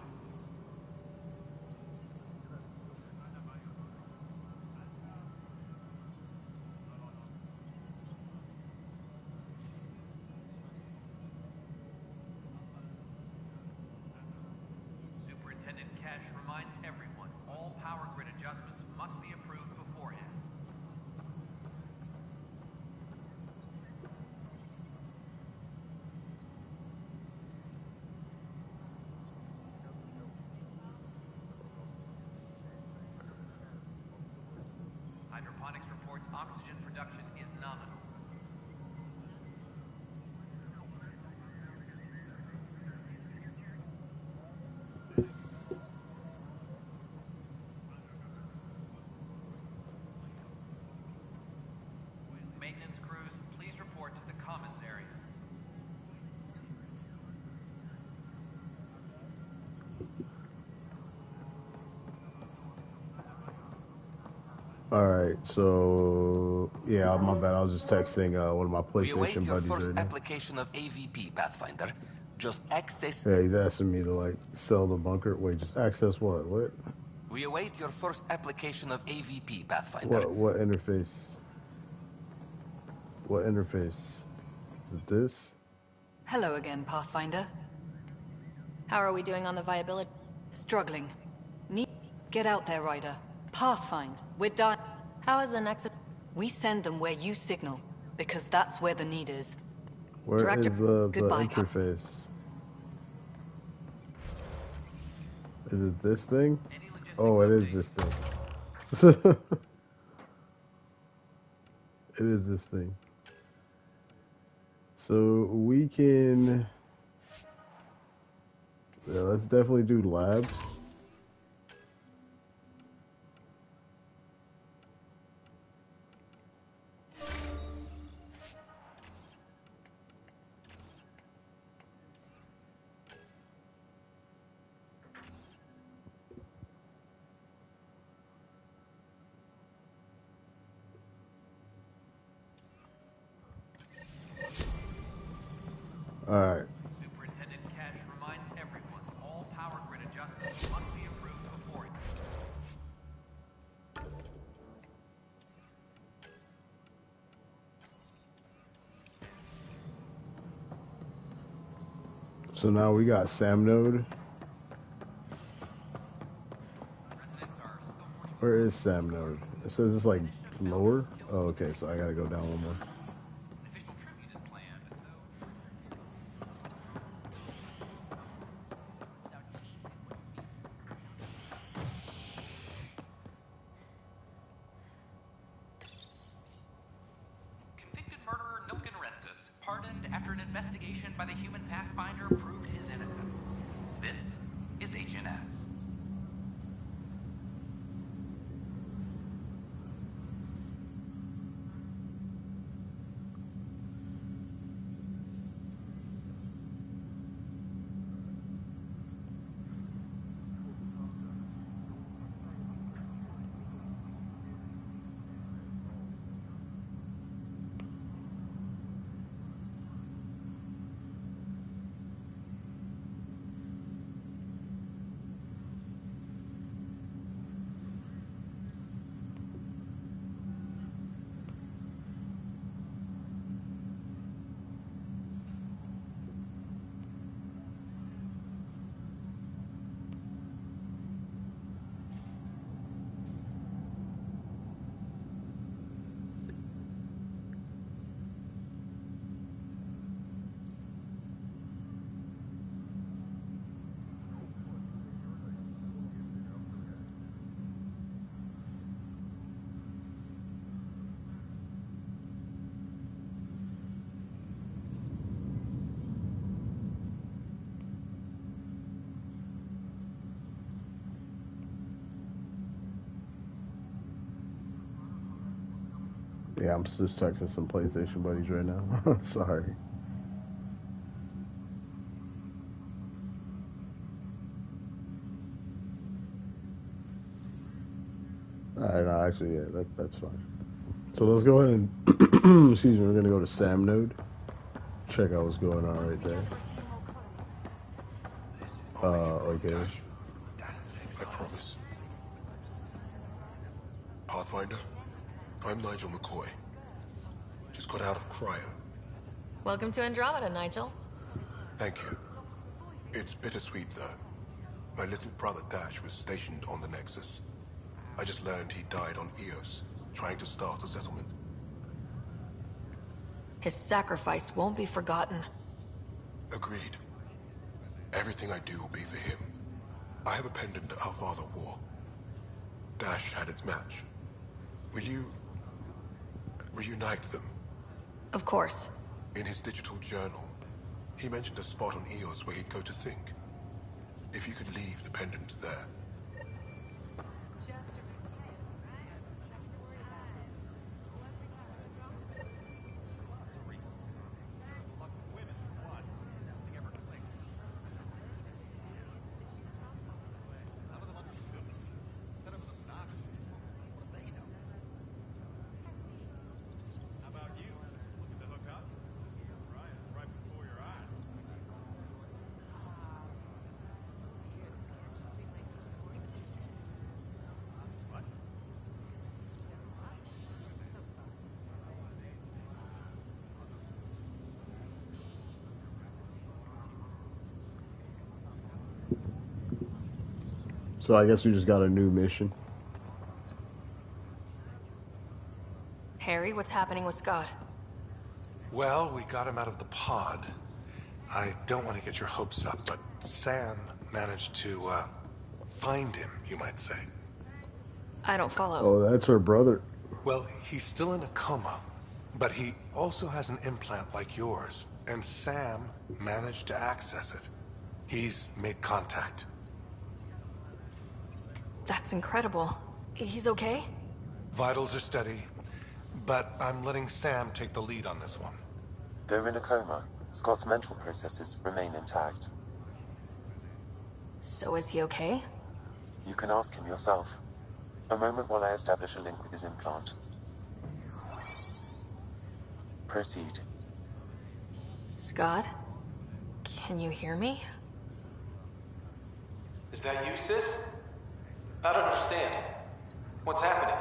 Superintendent Cash reminds everyone, all power grid adjustments must be approved beforehand. Hydroponics reports oxygen production is nominal. Maintenance crews, please report to the commons area. Alright, so yeah, my bad. I was just texting one of my We await PlayStation your buddies first right now. application of AVP, Pathfinder. Just access... Yeah, he's asking me to like sell the bunker. Wait, just access what? What? We await your first application of AVP, Pathfinder. What interface? What interface? Is it this? Hello again, Pathfinder. How are we doing on the viability? Struggling. Get out there, Ryder. Pathfind. We're done. How is the Nexus? We send them where you signal, because that's where the need is. Where Director, is the goodbye. interface? Is it this thing? Oh, it is this thing. It is this thing. So we can... Yeah, let's definitely do labs. Alright. Superintendent Cash reminds everyone, all power grid adjustments must be approved beforehand. So now we got Sam node. Where is Sam node? It says it's like lower. Oh, okay, so I gotta go down one more. Convicted murderer Nilken Rensis, pardoned after an investigation by the human Pathfinder proved his innocence. This is HNS. Yeah, I'm just texting some PlayStation buddies right now. Sorry. Alright, no, actually, yeah, that's fine. So let's go ahead and, excuse me, we're going to go to Sam node. Check out what's going on right there. Okay. I promise. Pathfinder, I'm Nigel McCoy. Just got out of cryo. Welcome to Andromeda, Nigel. Thank you. It's bittersweet, though. My little brother Dash was stationed on the Nexus. I just learned he died on Eos, trying to start a settlement. His sacrifice won't be forgotten. Agreed. Everything I do will be for him. I have a pendant our father wore. Dash had its match. Will you reunite them? Of course. In his digital journal, he mentioned a spot on Eos where he'd go to think. If you could leave the pendant there. So I guess we just got a new mission. Harry, what's happening with Scott? Well, we got him out of the pod. I don't want to get your hopes up, but Sam managed to, find him, you might say. I don't follow. Oh, that's her brother. Well, he's still in a coma, but he also has an implant like yours, and Sam managed to access it. He's made contact. That's incredible. He's okay? Vitals are steady, but I'm letting Sam take the lead on this one. Though in a coma, Scott's mental processes remain intact. So is he okay? You can ask him yourself. A moment while I establish a link with his implant. Proceed. Scott? Can you hear me? Is that you, sis? I don't understand. What's happening?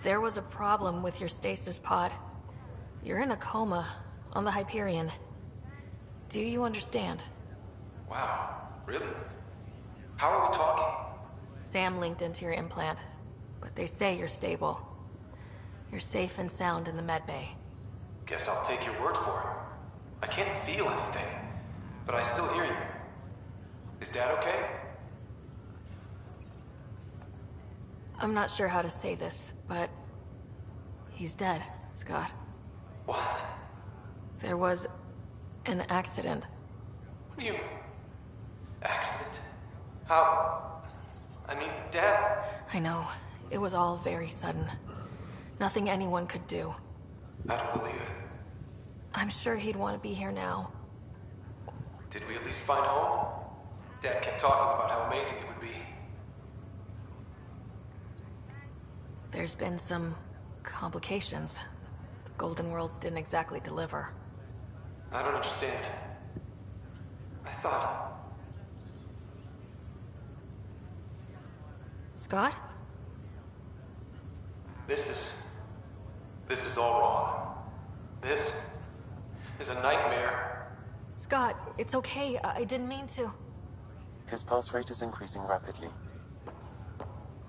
There was a problem with your stasis pod. You're in a coma on the Hyperion. Do you understand? Wow, really? How are we talking? Sam linked into your implant, but they say you're stable. You're safe and sound in the medbay. Guess I'll take your word for it. I can't feel anything, but I still hear you. Is Dad okay? I'm not sure how to say this, but he's dead, Scott. What? There was an accident. What do you... Accident? How... I mean, Dad... I know. It was all very sudden. Nothing anyone could do. I don't believe it. I'm sure he'd want to be here now. Did we at least find home? Dad kept talking about how amazing it would be. There's been some complications. The Golden Worlds didn't exactly deliver. I don't understand. I thought... Scott? This is all wrong. This is a nightmare. Scott, it's okay. I didn't mean to. His pulse rate is increasing rapidly.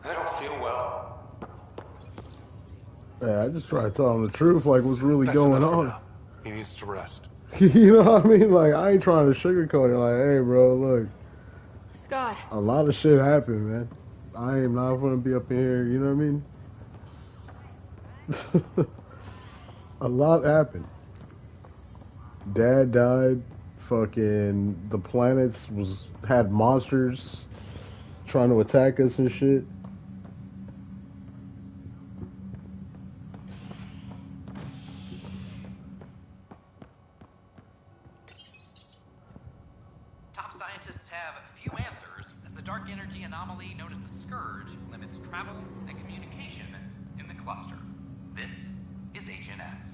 I don't feel well. Yeah, I just try to tell him the truth, like what's really going on. He needs to rest. You know what I mean? Like, I ain't trying to sugarcoat it. Like, hey, bro, look. Scott. A lot of shit happened, man. I am not going to be up in here, you know what I mean? A lot happened. Dad died. Fucking the planets had monsters trying to attack us and shit. scientists have few answers, as the dark energy anomaly known as the Scourge limits travel and communication in the cluster. This is Agent S.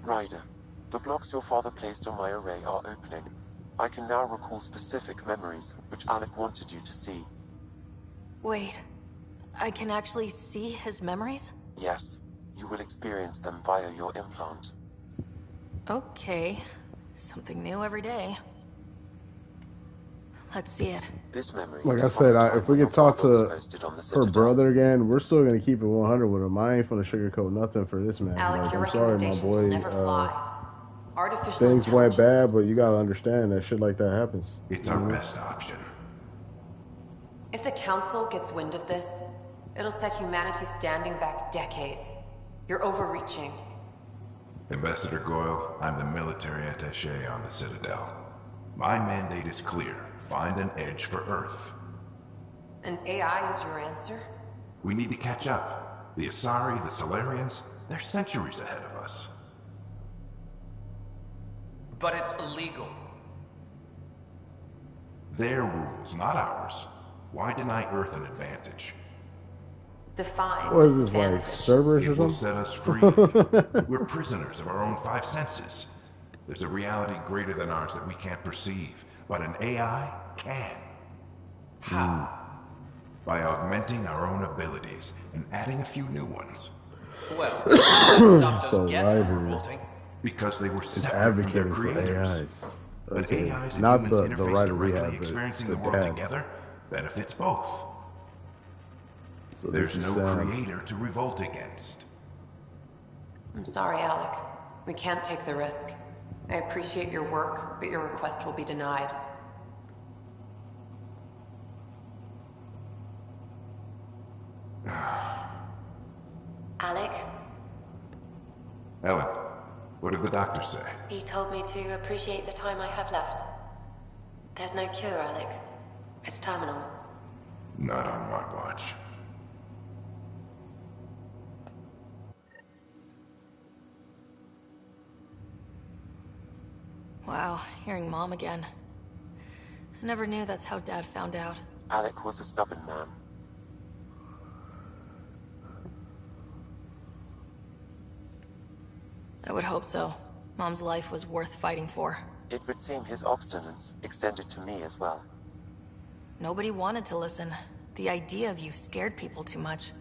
Ryder, the blocks your father placed on my array are opening. I can now recall specific memories, which Alec wanted you to see. Wait, I can actually see his memories? Yes, you will experience them via your implant. Okay, something new every day. Let's see it. This memory like I said, if we could talk to her brother again, we're still gonna keep it 100 with him. I ain't gonna sugarcoat nothing for this man. Alec, like, your I'm sorry, my recommendations will boy. never fly. Artificial Things went intelligence. bad, but you gotta understand that shit like that happens. It's our best option. If the Council gets wind of this, it'll set humanity standing back decades. You're overreaching. Ambassador Goyle, I'm the military attaché on the Citadel. My mandate is clear. Find an edge for Earth. And AI is your answer? We need to catch up. The Asari, the Solarians, they're centuries ahead of us. But it's illegal. Their rules, not ours. Why deny Earth an advantage? Define What is this, disadvantage. like Cerberus or It will something? set us free. We're prisoners of our own five senses. There's a reality greater than ours that we can't perceive, but an AI can. How? By augmenting our own abilities and adding a few new ones. Well, that stopped So those Geth from Ryder revolting. Because they were is separate from their advocating for creators. AIs. But Okay, AIs and not humans the interface writer we directly, have, but experiencing the the world dad. together benefits both. So There's this is no Sam. creator to revolt against. I'm sorry, Alec. We can't take the risk. I appreciate your work, but your request will be denied. Alec, Ellen, what did the doctor say? he told me to appreciate the time I have left. There's no cure, Alec. It's terminal. Not on my watch. Wow, hearing Mom again. I never knew that's how Dad found out. Alec was a stubborn man. I would hope so. Mom's life was worth fighting for. It would seem his obstinance extended to me as well. Nobody wanted to listen. The idea of you scared people too much.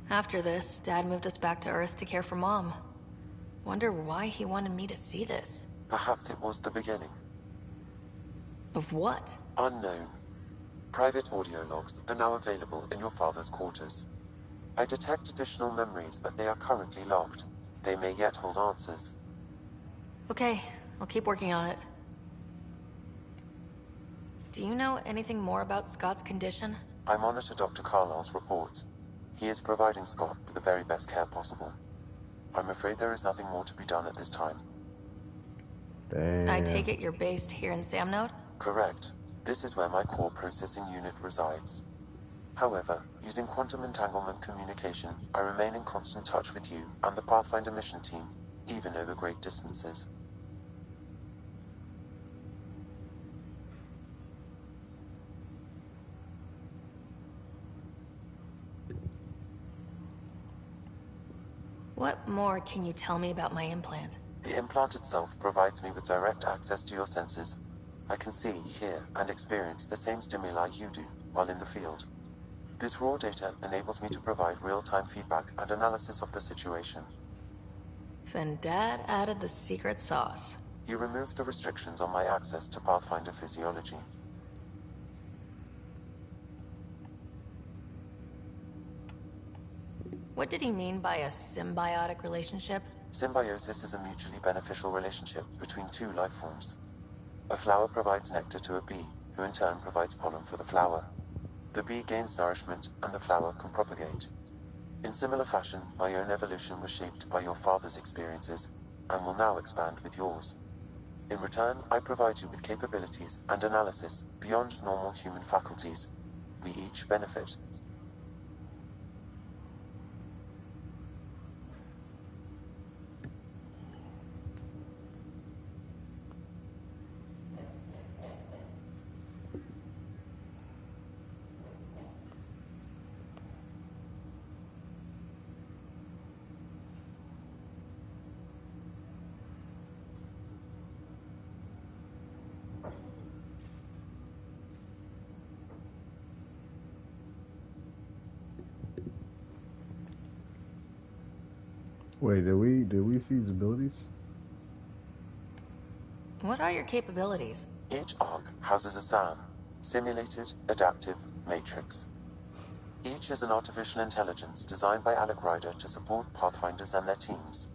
After this, Dad moved us back to Earth to care for Mom. Wonder why he wanted me to see this. Perhaps it was the beginning. Of what? Unknown. Private audio logs are now available in your father's quarters. I detect additional memories, but they are currently locked. They may yet hold answers. Okay, I'll keep working on it. Do you know anything more about Scott's condition? I monitor Dr. Carlisle's reports. He is providing Scott with the very best care possible. I'm afraid there is nothing more to be done at this time. Damn. I take it you're based here in Samnode? Correct. This is where my core processing unit resides. However, using quantum entanglement communication, I remain in constant touch with you and the Pathfinder mission team, even over great distances. What more can you tell me about my implant? The implant itself provides me with direct access to your senses. I can see, hear, and experience the same stimuli you do while in the field. This raw data enables me to provide real-time feedback and analysis of the situation. Then Dad added the secret sauce. You removed the restrictions on my access to Pathfinder physiology. What did he mean by a symbiotic relationship? Symbiosis is a mutually beneficial relationship between two life forms. A flower provides nectar to a bee, who in turn provides pollen for the flower. The bee gains nourishment, and the flower can propagate. In similar fashion, my own evolution was shaped by your father's experiences, and will now expand with yours. In return, I provide you with capabilities and analysis beyond normal human faculties. We each benefit. Wait, did we see his abilities? What are your capabilities? Each arc houses a SAM, Simulated Adaptive Matrix. Each is an artificial intelligence designed by Alec Ryder to support Pathfinders and their teams.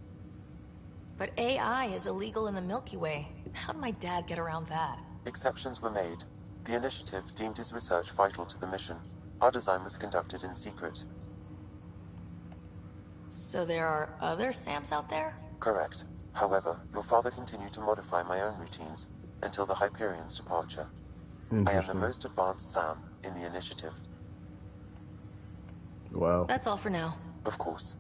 But AI is illegal in the Milky Way. How did my dad get around that? Exceptions were made. The initiative deemed his research vital to the mission. Our design was conducted in secret. So there are other SAMs out there? Correct. However, your father continued to modify my own routines until the Hyperion's departure. I am the most advanced SAM in the initiative. Wow. That's all for now. Of course.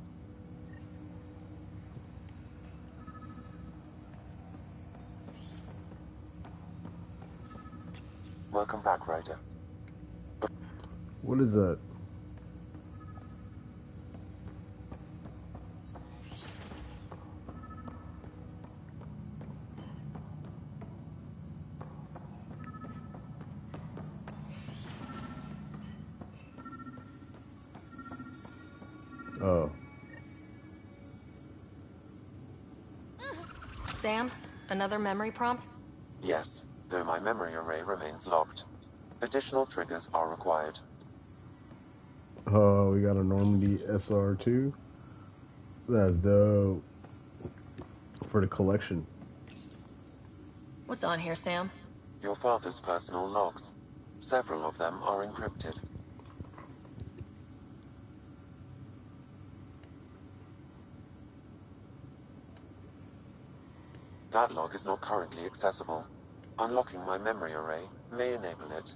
Welcome back, Ryder. What is that? Oh. Sam, another memory prompt? Yes, though my memory array remains locked. Additional triggers are required. Oh, we got a Normandy SR2. That's dope. For the collection. What's on here, Sam? Your father's personal logs. Several of them are encrypted. That log is not currently accessible. Unlocking my memory array may enable it.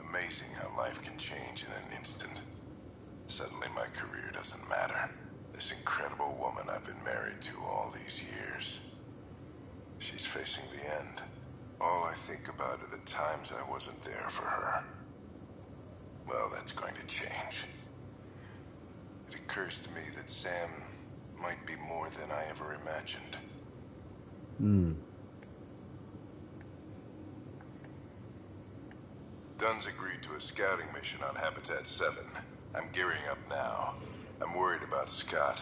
Amazing how life can change in an instant. Suddenly my career doesn't matter. This incredible woman I've been married to all these years. She's facing the end. All I think about are the times I wasn't there for her. Well, that's going to change. It occurs to me that Sam might be more than I ever imagined. Dunn's agreed to a scouting mission on Habitat 7. I'm gearing up now. I'm worried about Scott.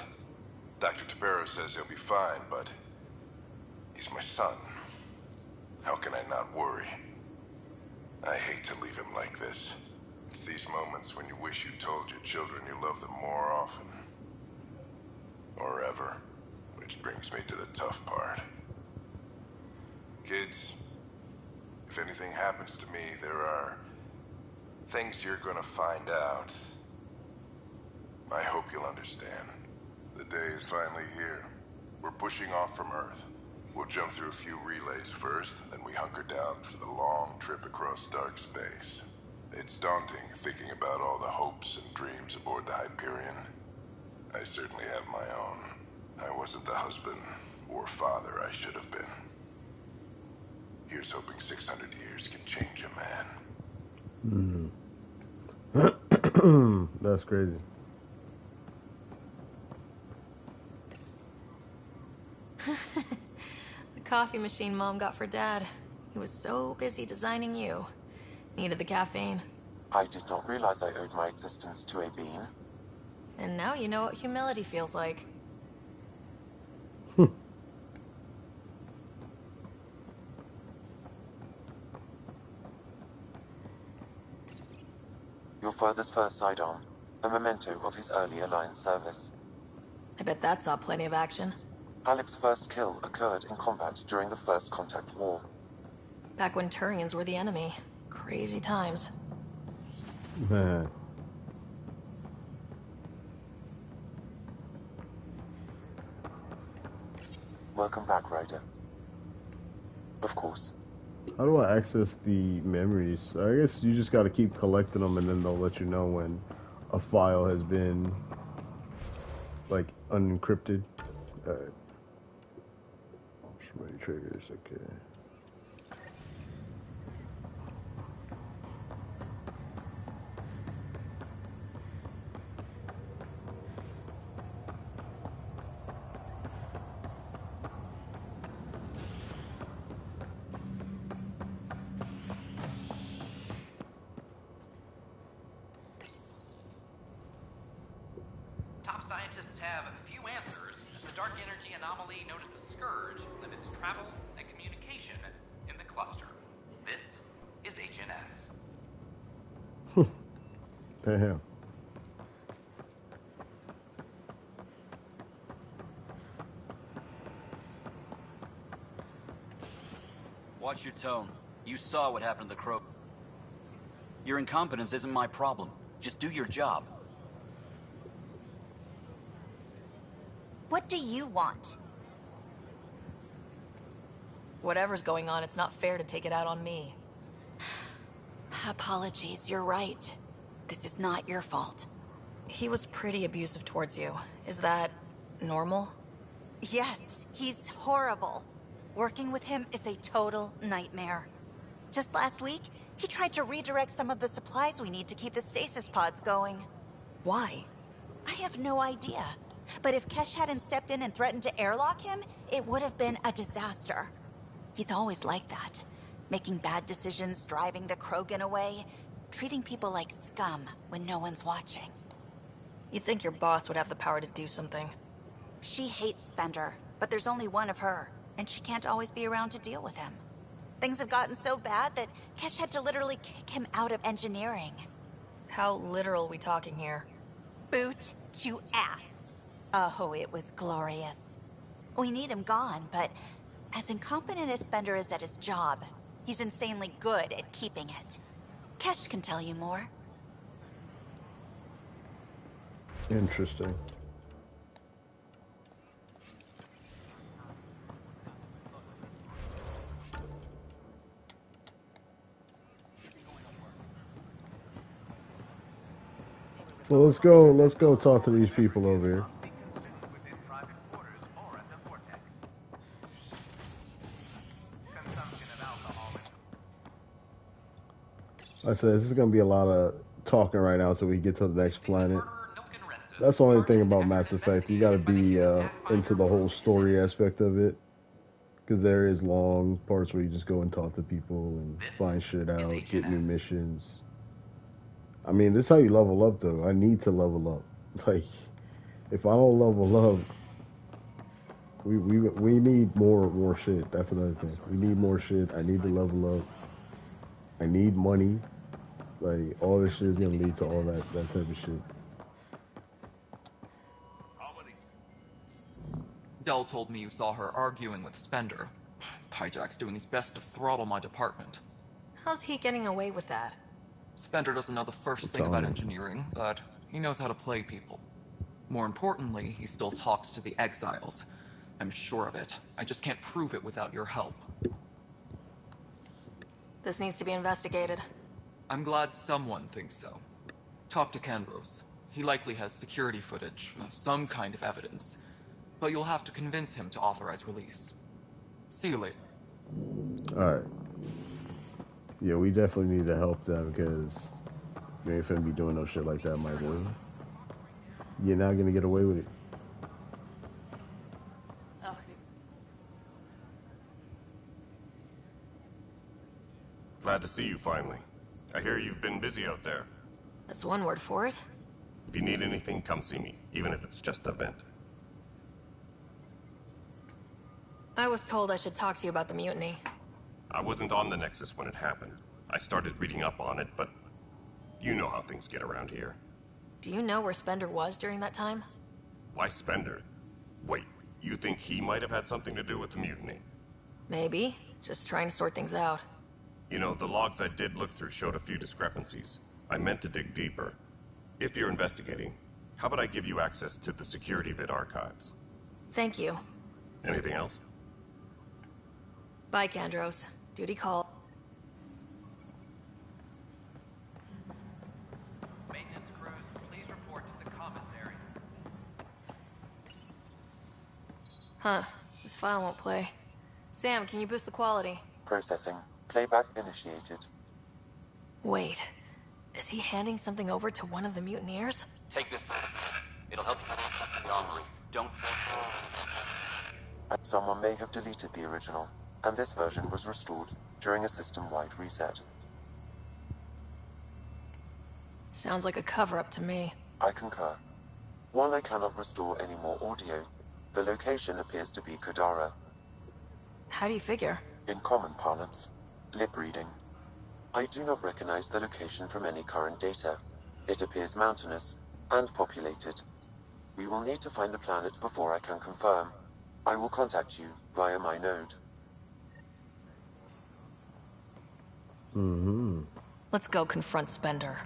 Dr. Tapero says he'll be fine, but he's my son. How can I not worry? I hate to leave him like this. It's these moments when you wish you told your children you love them more often. Or ever. Which brings me to the tough part. Kids, if anything happens to me, there are things you're gonna find out. I hope you'll understand. The day is finally here. We're pushing off from Earth. We'll jump through a few relays first, then we hunker down for the long trip across dark space. It's daunting thinking about all the hopes and dreams aboard the Hyperion. I certainly have my own. I wasn't the husband or father I should have been. Here's hoping 600 years can change a man. That's crazy. The coffee machine Mom got for Dad. He was so busy designing you. Needed the caffeine. I did not realize I owed my existence to a bean. And now you know what humility feels like. Your father's first sidearm, a memento of his earlier line service. I bet that saw plenty of action. Alec's first kill occurred in combat during the First Contact War. Back when Turians were the enemy. Crazy times. Man. Welcome back, Ryder. Of course. How do I access the memories? I guess you just gotta keep collecting them and then they'll let you know when a file has been, like, unencrypted. Alright. So many triggers, okay. Scientists have few answers, as the dark energy anomaly known as the Scourge limits travel and communication in the cluster. This is HNS. Damn. Watch your tone. You saw what happened to the Crow. Your incompetence isn't my problem. Just do your job. What do you want? Whatever's going on, it's not fair to take it out on me. Apologies, you're right. This is not your fault. He was pretty abusive towards you. Is that normal? Yes, he's horrible. Working with him is a total nightmare. Just last week, he tried to redirect some of the supplies we need to keep the stasis pods going. Why? I have no idea. But if Kesh hadn't stepped in and threatened to airlock him, it would have been a disaster. He's always like that. Making bad decisions, driving the Krogan away, treating people like scum when no one's watching. You'd think your boss would have the power to do something. She hates Spender, but there's only one of her, and she can't always be around to deal with him. Things have gotten so bad that Kesh had to literally kick him out of engineering. How literal we talking here? Boot to ass. Oh, it was glorious. We need him gone, but as incompetent as Spender is at his job, he's insanely good at keeping it. Kesh can tell you more. Interesting. So let's go talk to these people over here. I said, this is going to be a lot of talking right now until we get to the next planet. That's the only thing about Mass Effect. You got to be into the whole story aspect of it. Because there is long parts where you just go and talk to people and find shit out, get new missions. I mean, this is how you level up, though. I need to level up. Like, if I don't level up, we need more shit. That's another thing. We need more shit. I need to level up. I need money. Like, all this shit is gonna lead to all that type of shit. Dell told me you saw her arguing with Spender. Hijack's doing his best to throttle my department. How's he getting away with that? Spender doesn't know the first thing about engineering, but he knows how to play people. More importantly, he still talks to the exiles. I'm sure of it. I just can't prove it without your help. This needs to be investigated. I'm glad someone thinks so. Talk to Kandros. He likely has security footage, some kind of evidence. But you'll have to convince him to authorize release. See you later. Alright. Yeah, we definitely need to help them because we ain't finna be doing no shit like that, my boy. You're not gonna get away with it. Glad to see you finally. I hear you've been busy out there. That's one word for it. If you need anything, come see me, even if it's just a vent. I was told I should talk to you about the mutiny. I wasn't on the Nexus when it happened. I started reading up on it, but you know how things get around here. Do you know where Spender was during that time? Why Spender? Wait, you think he might have had something to do with the mutiny? Maybe. Just trying to sort things out. You know, the logs I did look through showed a few discrepancies. I meant to dig deeper. If you're investigating, how about I give you access to the security vid archives? Thank you. Anything else? Bye, Kandros. Duty call. Maintenance crews, please report to the commons area. Huh. This file won't play. Sam, can you boost the quality? Processing. Playback initiated. Wait. Is he handing something over to one of the mutineers? Take this. It'll help you on. Don't. Someone may have deleted the original, and this version was restored during a system-wide reset. Sounds like a cover-up to me. I concur. While I cannot restore any more audio, the location appears to be Kadara. How do you figure? In common parlance, lip reading. I do not recognize the location from any current data. It appears mountainous and populated. We will need to find the planet before I can confirm. I will contact you via my node. Let's go confront Spender.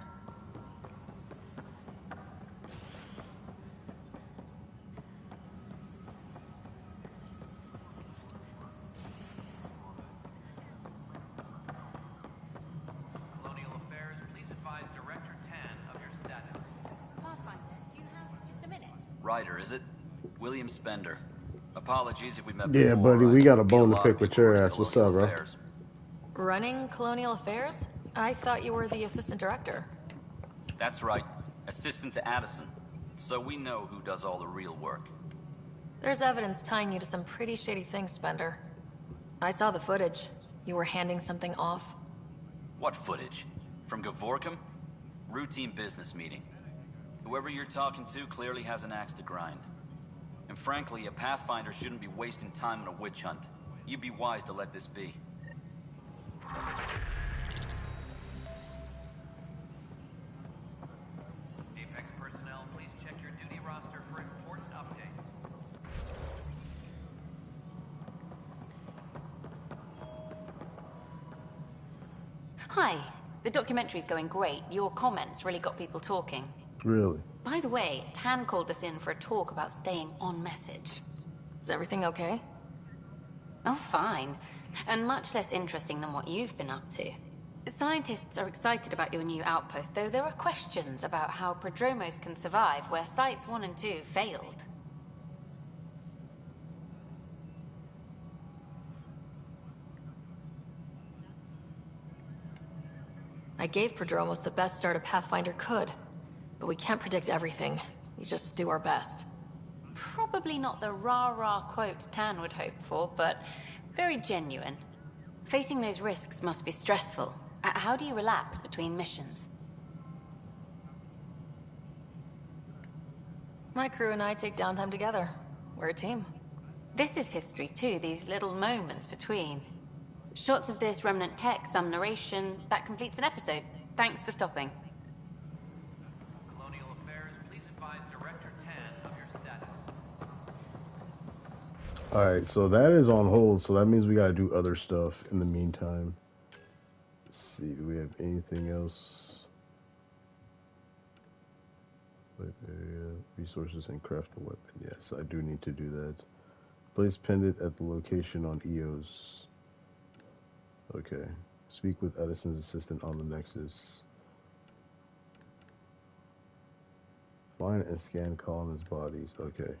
Colonial Affairs, please advise Director Tan of your status. Pathfinder, do you have just a minute? Ryder, is it? William Spender. Apologies if we met Yeah, before. buddy, we got a I bone meet to lot pick of with people your running ass. What's Colonial up, bro? Affairs. Running Colonial Affairs? I thought you were the assistant director. That's right. Assistant to Addison. So we know who does all the real work. There's evidence tying you to some pretty shady things, Spender. I saw the footage. You were handing something off. What footage? From Gavorkum? Routine business meeting. Whoever you're talking to clearly has an axe to grind. And frankly, a Pathfinder shouldn't be wasting time on a witch hunt. You'd be wise to let this be. Apex personnel, please check your duty roster for important updates. Hi. The documentary's going great. Your comments really got people talking. Really? By the way, Tan called us in for a talk about staying on message. Is everything okay? Oh, fine. And much less interesting than what you've been up to. Scientists are excited about your new outpost, though there are questions about how prodromos can survive where Sites 1 and 2 failed. I gave Prodromos the best start a Pathfinder could. But we can't predict everything. We just do our best. Probably not the rah-rah quote Tan would hope for, but very genuine. Facing those risks must be stressful. How do you relax between missions? My crew and I take downtime together. We're a team. This is history too, these little moments between. Shots of this remnant tech, some narration, that completes an episode. Thanks for stopping. Colonial Affairs, please advise Director Tan of your status. Alright, so that is on hold, so that means we gotta do other stuff in the meantime. Let's see, do we have anything else? Resources and craft a weapon. Yes, I do need to do that. Place pendant at the location on EOS. Okay. Speak with Edison's assistant on the Nexus. Find and scan colonists' bodies. Okay.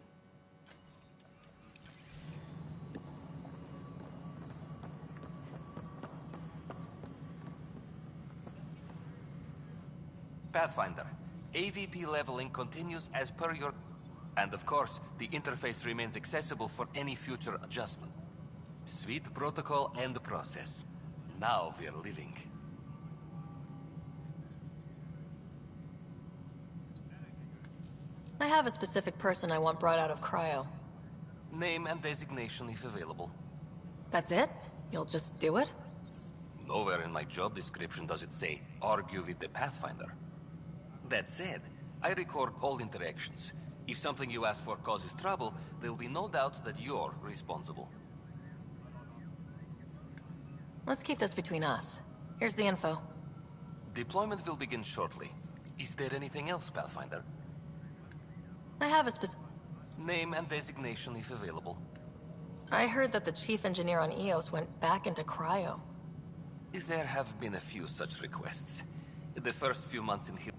Pathfinder, AVP leveling continues as per your... And of course, the interface remains accessible for any future adjustment. Sweet protocol and process. Now we're living. I have a specific person I want brought out of cryo. Name and designation if available. That's it? You'll just do it? Nowhere in my job description does it say, argue with the Pathfinder. That said, I record all interactions. If something you ask for causes trouble, there'll be no doubt that you're responsible. Let's keep this between us. Here's the info. Deployment will begin shortly. Is there anything else, Pathfinder? I have a specific... Name and designation if available. I heard that the chief engineer on EOS went back into cryo. There have been a few such requests. The first few months in here...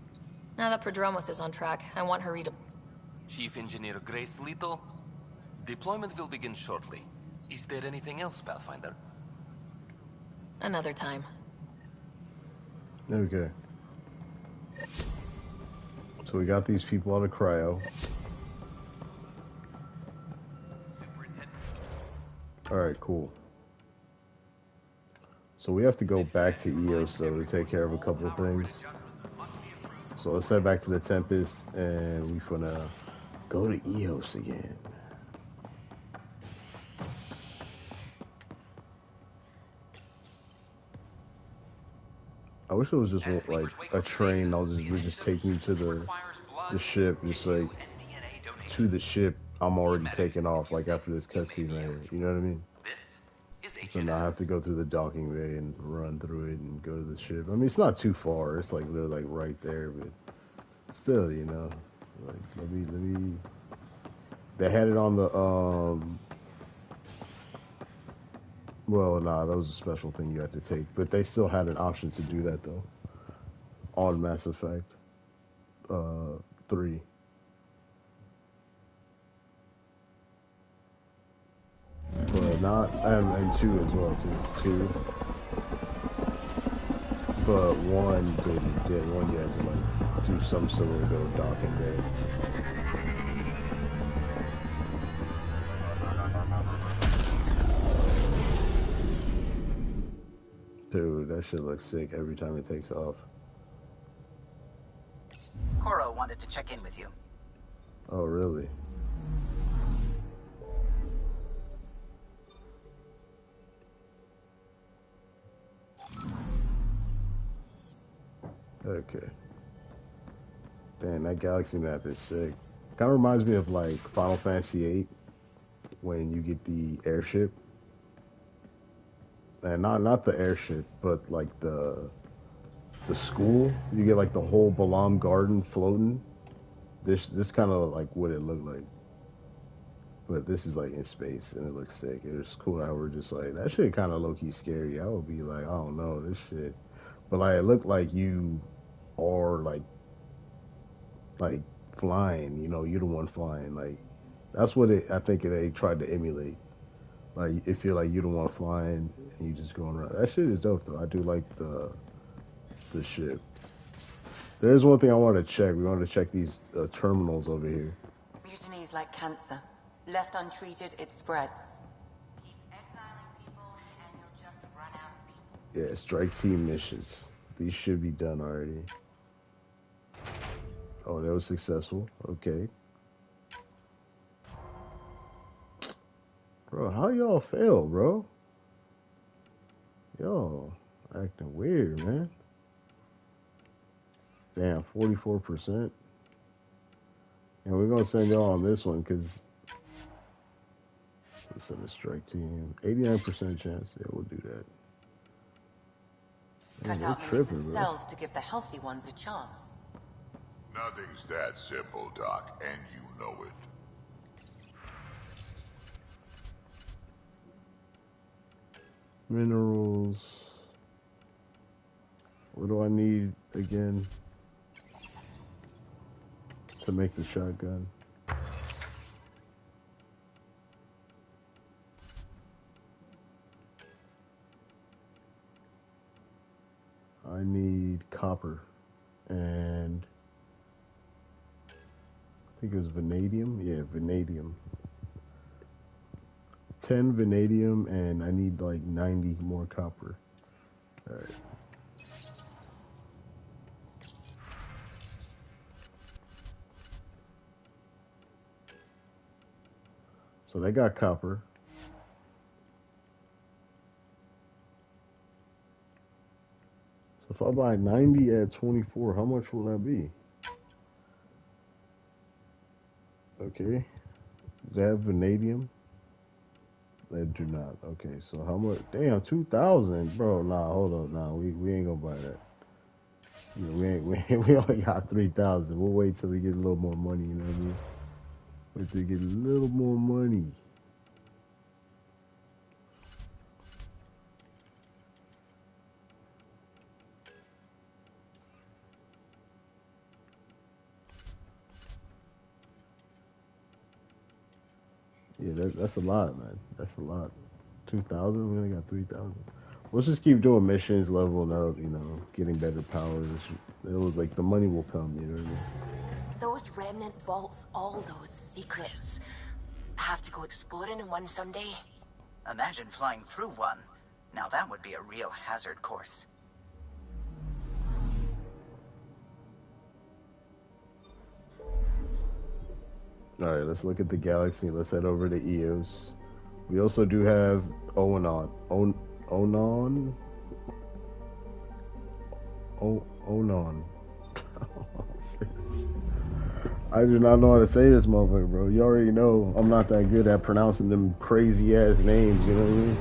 Now that Prodromos is on track, I want her Chief Engineer Grace Leto? Deployment will begin shortly. Is there anything else, Pathfinder? Another time. Okay. So we got these people out of cryo. Alright, cool. So we have to go back to EOS though to take care of a couple of things. So let's head back to the Tempest and we're gonna go to EOS again. I wish it was just like a train. Would just take me to the ship, just like to the ship. I'm already taking off, like after this cutscene right here. You know what I mean? So now I have to go through the docking bay and run through it and go to the ship. I mean, it's not too far. It's like they're like right there, but still, you know, like let me. They had it on the Well, nah, that was a special thing you had to take, but they still had an option to do that though. On Mass Effect 3. But not, and 2 as well too. 2. But 1 didn't. One you had to like do something similar to a docking bay. Dude, that shit looks sick every time it takes off. Coro wanted to check in with you. Oh, really? Okay. Damn, that galaxy map is sick. Kind of reminds me of like Final Fantasy VIII when you get the airship. And not the airship, but like the school. You get like the whole Balam garden floating. This kind of like what it looked like. But this is like in space and it looks sick. It was cool how we're just like, that shit kind of low-key scary. I would be like, I don't know, this shit. But like it looked like you are like flying, you know, you're the one flying. Like that's what I think they tried to emulate. Like it feel like you're the one flying and you just going around. That shit is dope though. I do like the ship. There's one thing I want to check. We want to check these terminals over here. Mutiny is like cancer. Left untreated, it spreads. Keep exiling people and you'll just run out of people. Yeah, strike team missions. These should be done already. Oh, that was successful. Okay. Bro, how y'all fail, bro? Y'all acting weird, man. Damn, 44%. And we're gonna send y'all on this one because let's send a strike team. 89% chance. Yeah, we'll do that. Cut out the cells to give the healthy ones a chance. Nothing's that simple, Doc, and you know it. Minerals. What do I need again to make the shotgun? I need copper and I think it was vanadium. Yeah, vanadium. 10 vanadium and I need like 90 more copper. Alright. So they got copper. So if I buy 90 at 24, how much will that be? Okay. Does that have vanadium? They do not. Okay, so how much? Damn, 2,000, bro. Nah, hold up. Nah, we ain't gonna buy that. You know, we only got 3,000. We'll wait till we get a little more money. You know what I mean? Wait till we get a little more money. Yeah, that's a lot, man. That's a lot. 2,000. We only got 3,000. Let's just keep doing missions, leveling up. You know, getting better powers. It was like the money will come. You know what I mean? Those remnant vaults, all those secrets. Have to go exploring in one someday. Imagine flying through one. Now that would be a real hazard course. All right, let's look at the galaxy. Let's head over to Eos. We also do have Onan. Onan. I do not know how to say this motherfucker, bro. You already know I'm not that good at pronouncing them crazy ass names, you know what I mean?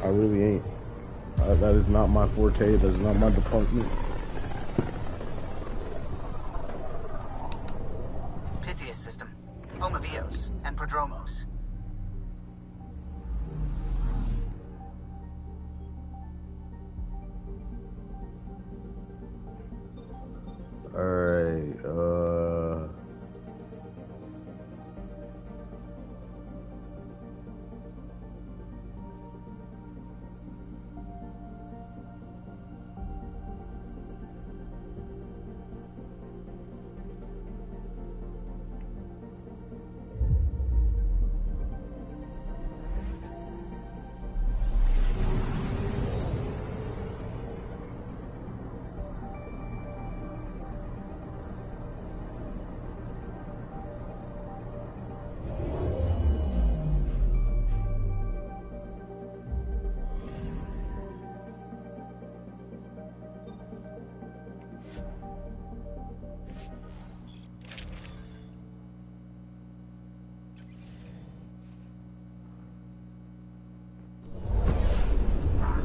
I really ain't. That is not my forte. That is not my department. Pythias system, home of Eos and Prodromos. Alright,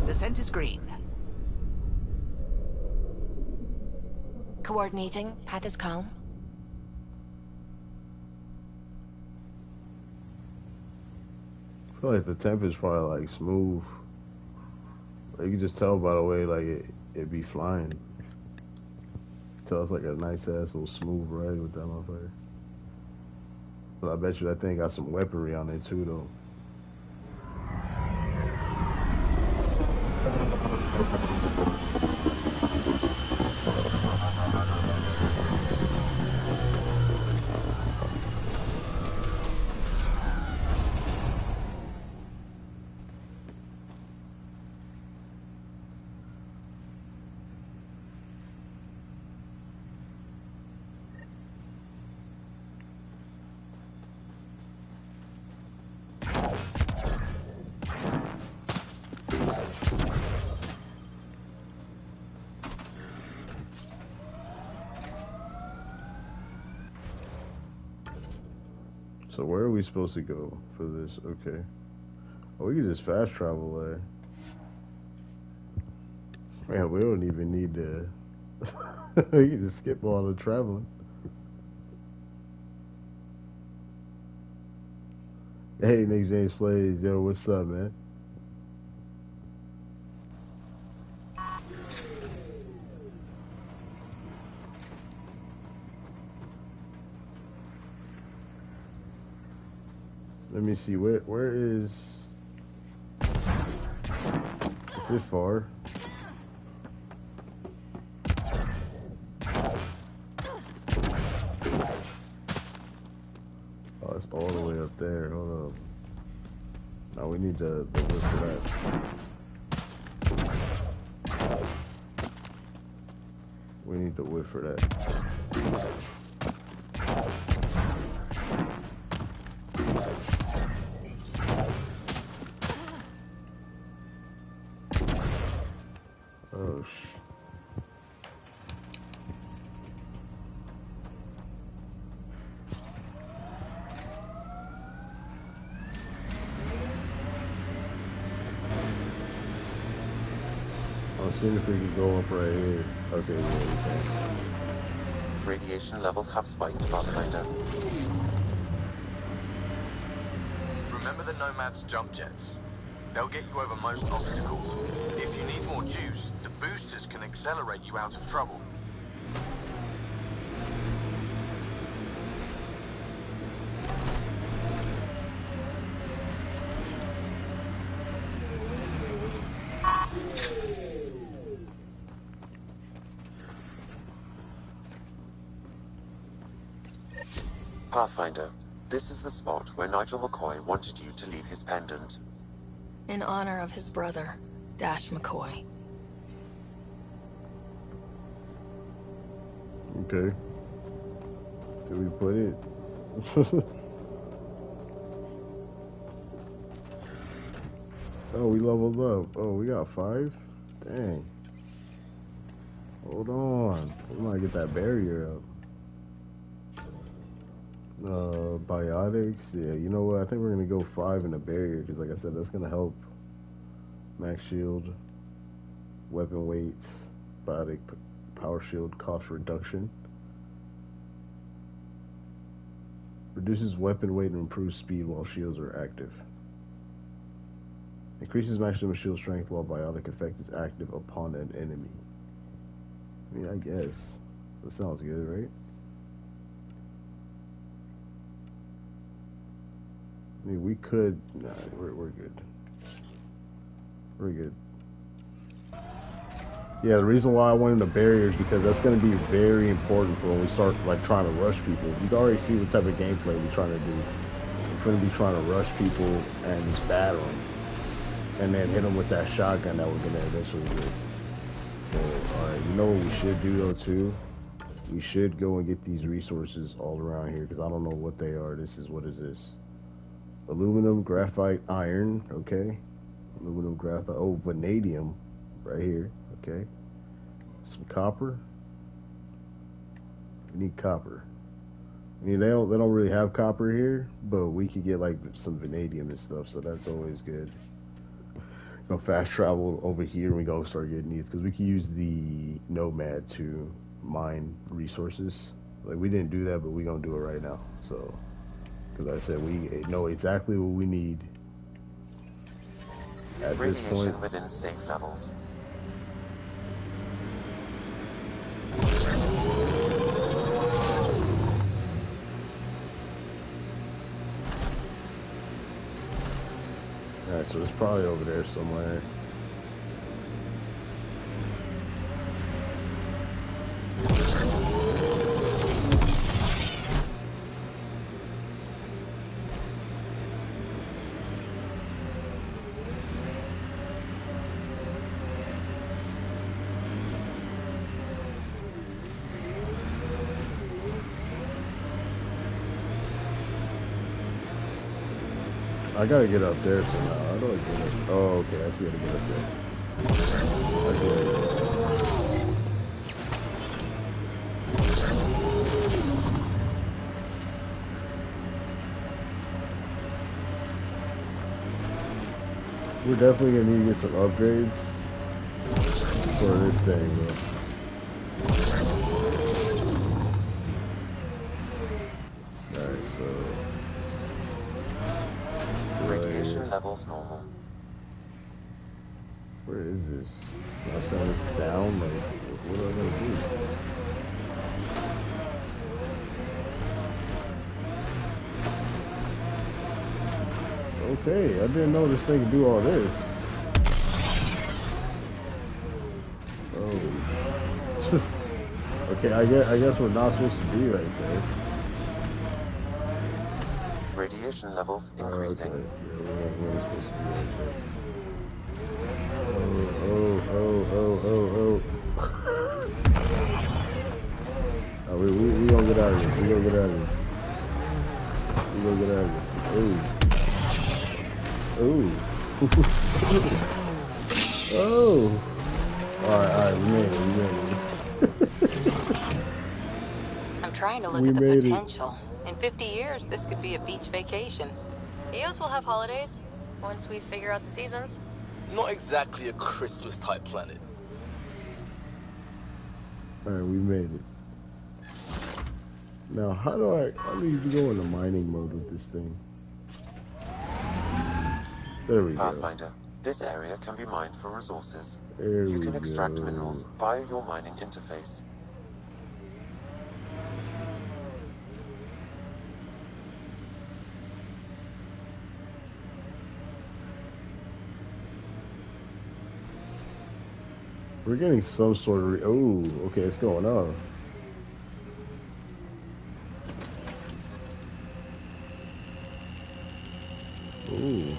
Descent is green. Coordinating. Path is calm. I feel like the temp is probably like smooth. Like, you can just tell by the way like it be flying. Tell it's like a nice ass little smooth ride with that motherfucker. But I bet you that thing got some weaponry on it too though. So where are we supposed to go for this? Okay. Oh, we can just fast travel there. Man, we don't even need to. We can just skip all the traveling. Hey, Nick James Plays. Yo, what's up, man? Let me see, where is it far? Oh, it's all the way up there. Hold up. Now we need the wood for that. We need the wood for that. Oh, I'll see if we can go up right here. Okay, yeah, we can. Radiation levels have spiked, Pathfinder. Remember the Nomad's jump jets? They'll get you over most obstacles. If you need more juice, the boosters can accelerate you out of trouble. Pathfinder, this is the spot where Nigel McCoy wanted you to leave his pendant. In honor of his brother, Dash McCoy. Okay. Do we put it? Oh, we leveled up. Oh, we got 5? Dang. Hold on. We might get that barrier up. Biotics. Yeah, you know what? I think we're going to go 5 in the barrier because, like I said, that's going to help. Max shield, weapon weight, biotic power shield, cost reduction. Reduces weapon weight and improves speed while shields are active. Increases maximum shield strength while biotic effect is active upon an enemy. I mean, I guess. That sounds good, right? I mean, we could... Nah, we're good. We're good. Yeah, the reason why I wanted the barrier is because that's going to be very important for when we start, like, trying to rush people. You can already see what type of gameplay we're trying to do. We're going to be trying to rush people and just battle them. And then hit them with that shotgun that we're going to eventually get. So, alright, you know what we should do, though, too? We should go and get these resources all around here, because I don't know what they are. What is this? Aluminum, graphite, iron, okay. Aluminum, graphite, oh, vanadium, right here, okay. Some copper. We need copper. I mean, they don't really have copper here, but we could get, like, some vanadium and stuff, so that's always good. Go fast travel over here and we go start getting these, because we can use the Nomad to mine resources. Like, we didn't do that, but we're gonna do it right now. So, because I said we know exactly what we need at this point. Radiation within safe levels. Alright, so it's probably over there somewhere. I gotta get up there somehow. How do I get up? Oh, okay. I see how to get up there. I see how to get up there. We're definitely gonna need to get some upgrades for this thing, bro. Alright, so... Radiation levels normal. Where is this? Now send this down, like, what am I gonna do? Okay, I didn't know this thing could do all this. Oh. Okay, I guess we're not supposed to be right there. Radiation levels increasing. Okay, yeah, we're supposed to be right there. Oh. Oh, we gonna get out of this. We gonna get out of this. We gonna get out of this. Oh. Oh. Alright, we made it. I'm trying to look We at the made it. potential. In 50 years, this could be a beach vacation. Eos will have holidays once we figure out the seasons. Not exactly a Christmas-type planet. Alright, we made it. Now, how do I need to go into mining mode with this thing? There we go. Pathfinder, this area can be mined for resources. There You we can extract go. minerals via your mining interface. We're getting some sort of... Oh, okay, it's going up. Ooh.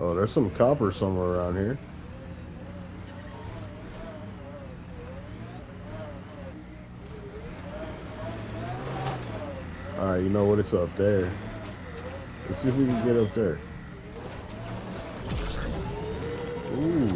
Oh, there's some copper somewhere around here. Alright, you know what? It's up there. Let's see if we can get up there. Ooh.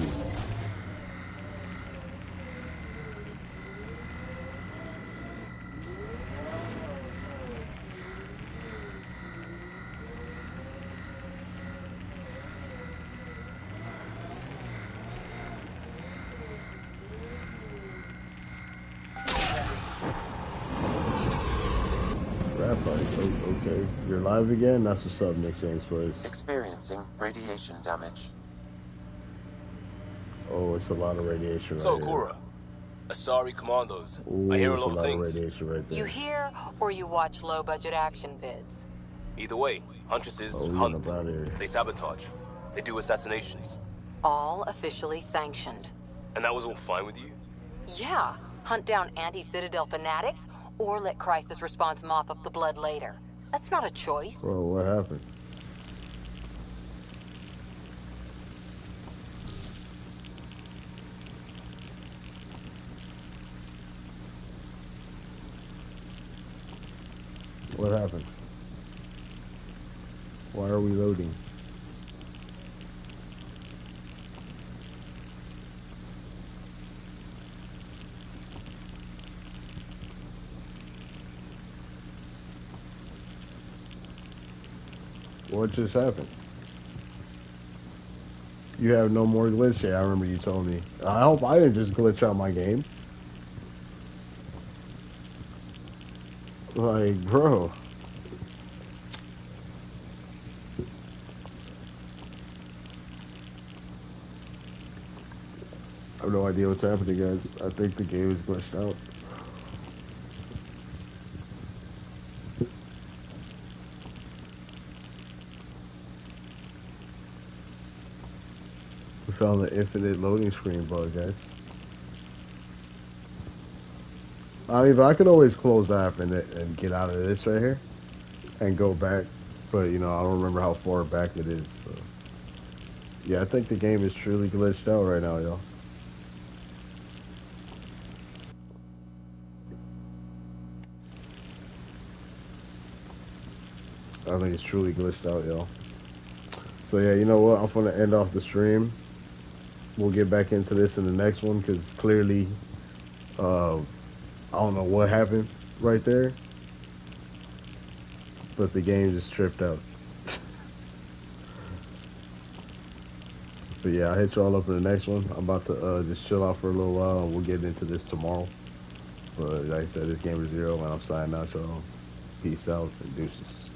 Okay, you're live again? That's what's up, Nick James Place. Experiencing radiation damage. Oh, it's a lot of radiation So, right Cora, Asari commandos. Ooh, I hear a it's lot of things. Radiation right there. You hear or you watch low-budget action vids? Either way, Huntresses hunt. They sabotage. They do assassinations. All officially sanctioned. And that was all fine with you? Yeah, hunt down anti-Citadel fanatics or let crisis response mop up the blood later. That's not a choice. Bro, what happened? What happened? Why are we loading? What just happened? You have no more glitch? Yeah, I remember you told me. I hope I didn't just glitch out my game. Like, bro. I have no idea what's happening, guys. I think the game is glitched out. We found the infinite loading screen bug, guys. I mean, but I could always close the app and get out of this right here and go back. But, you know, I don't remember how far back it is. So, yeah, I think the game is truly glitched out right now, y'all. I think it's truly glitched out, yo. So yeah, you know what? I'm gonna end off the stream. We'll get back into this in the next one because clearly, I don't know what happened right there, but the game just tripped out. But yeah, I'll hit y'all up in the next one. I'm about to just chill out for a little while, and we'll get into this tomorrow. But like I said, it's GamerZero, and I'm signing out, y'all. Peace out and deuces.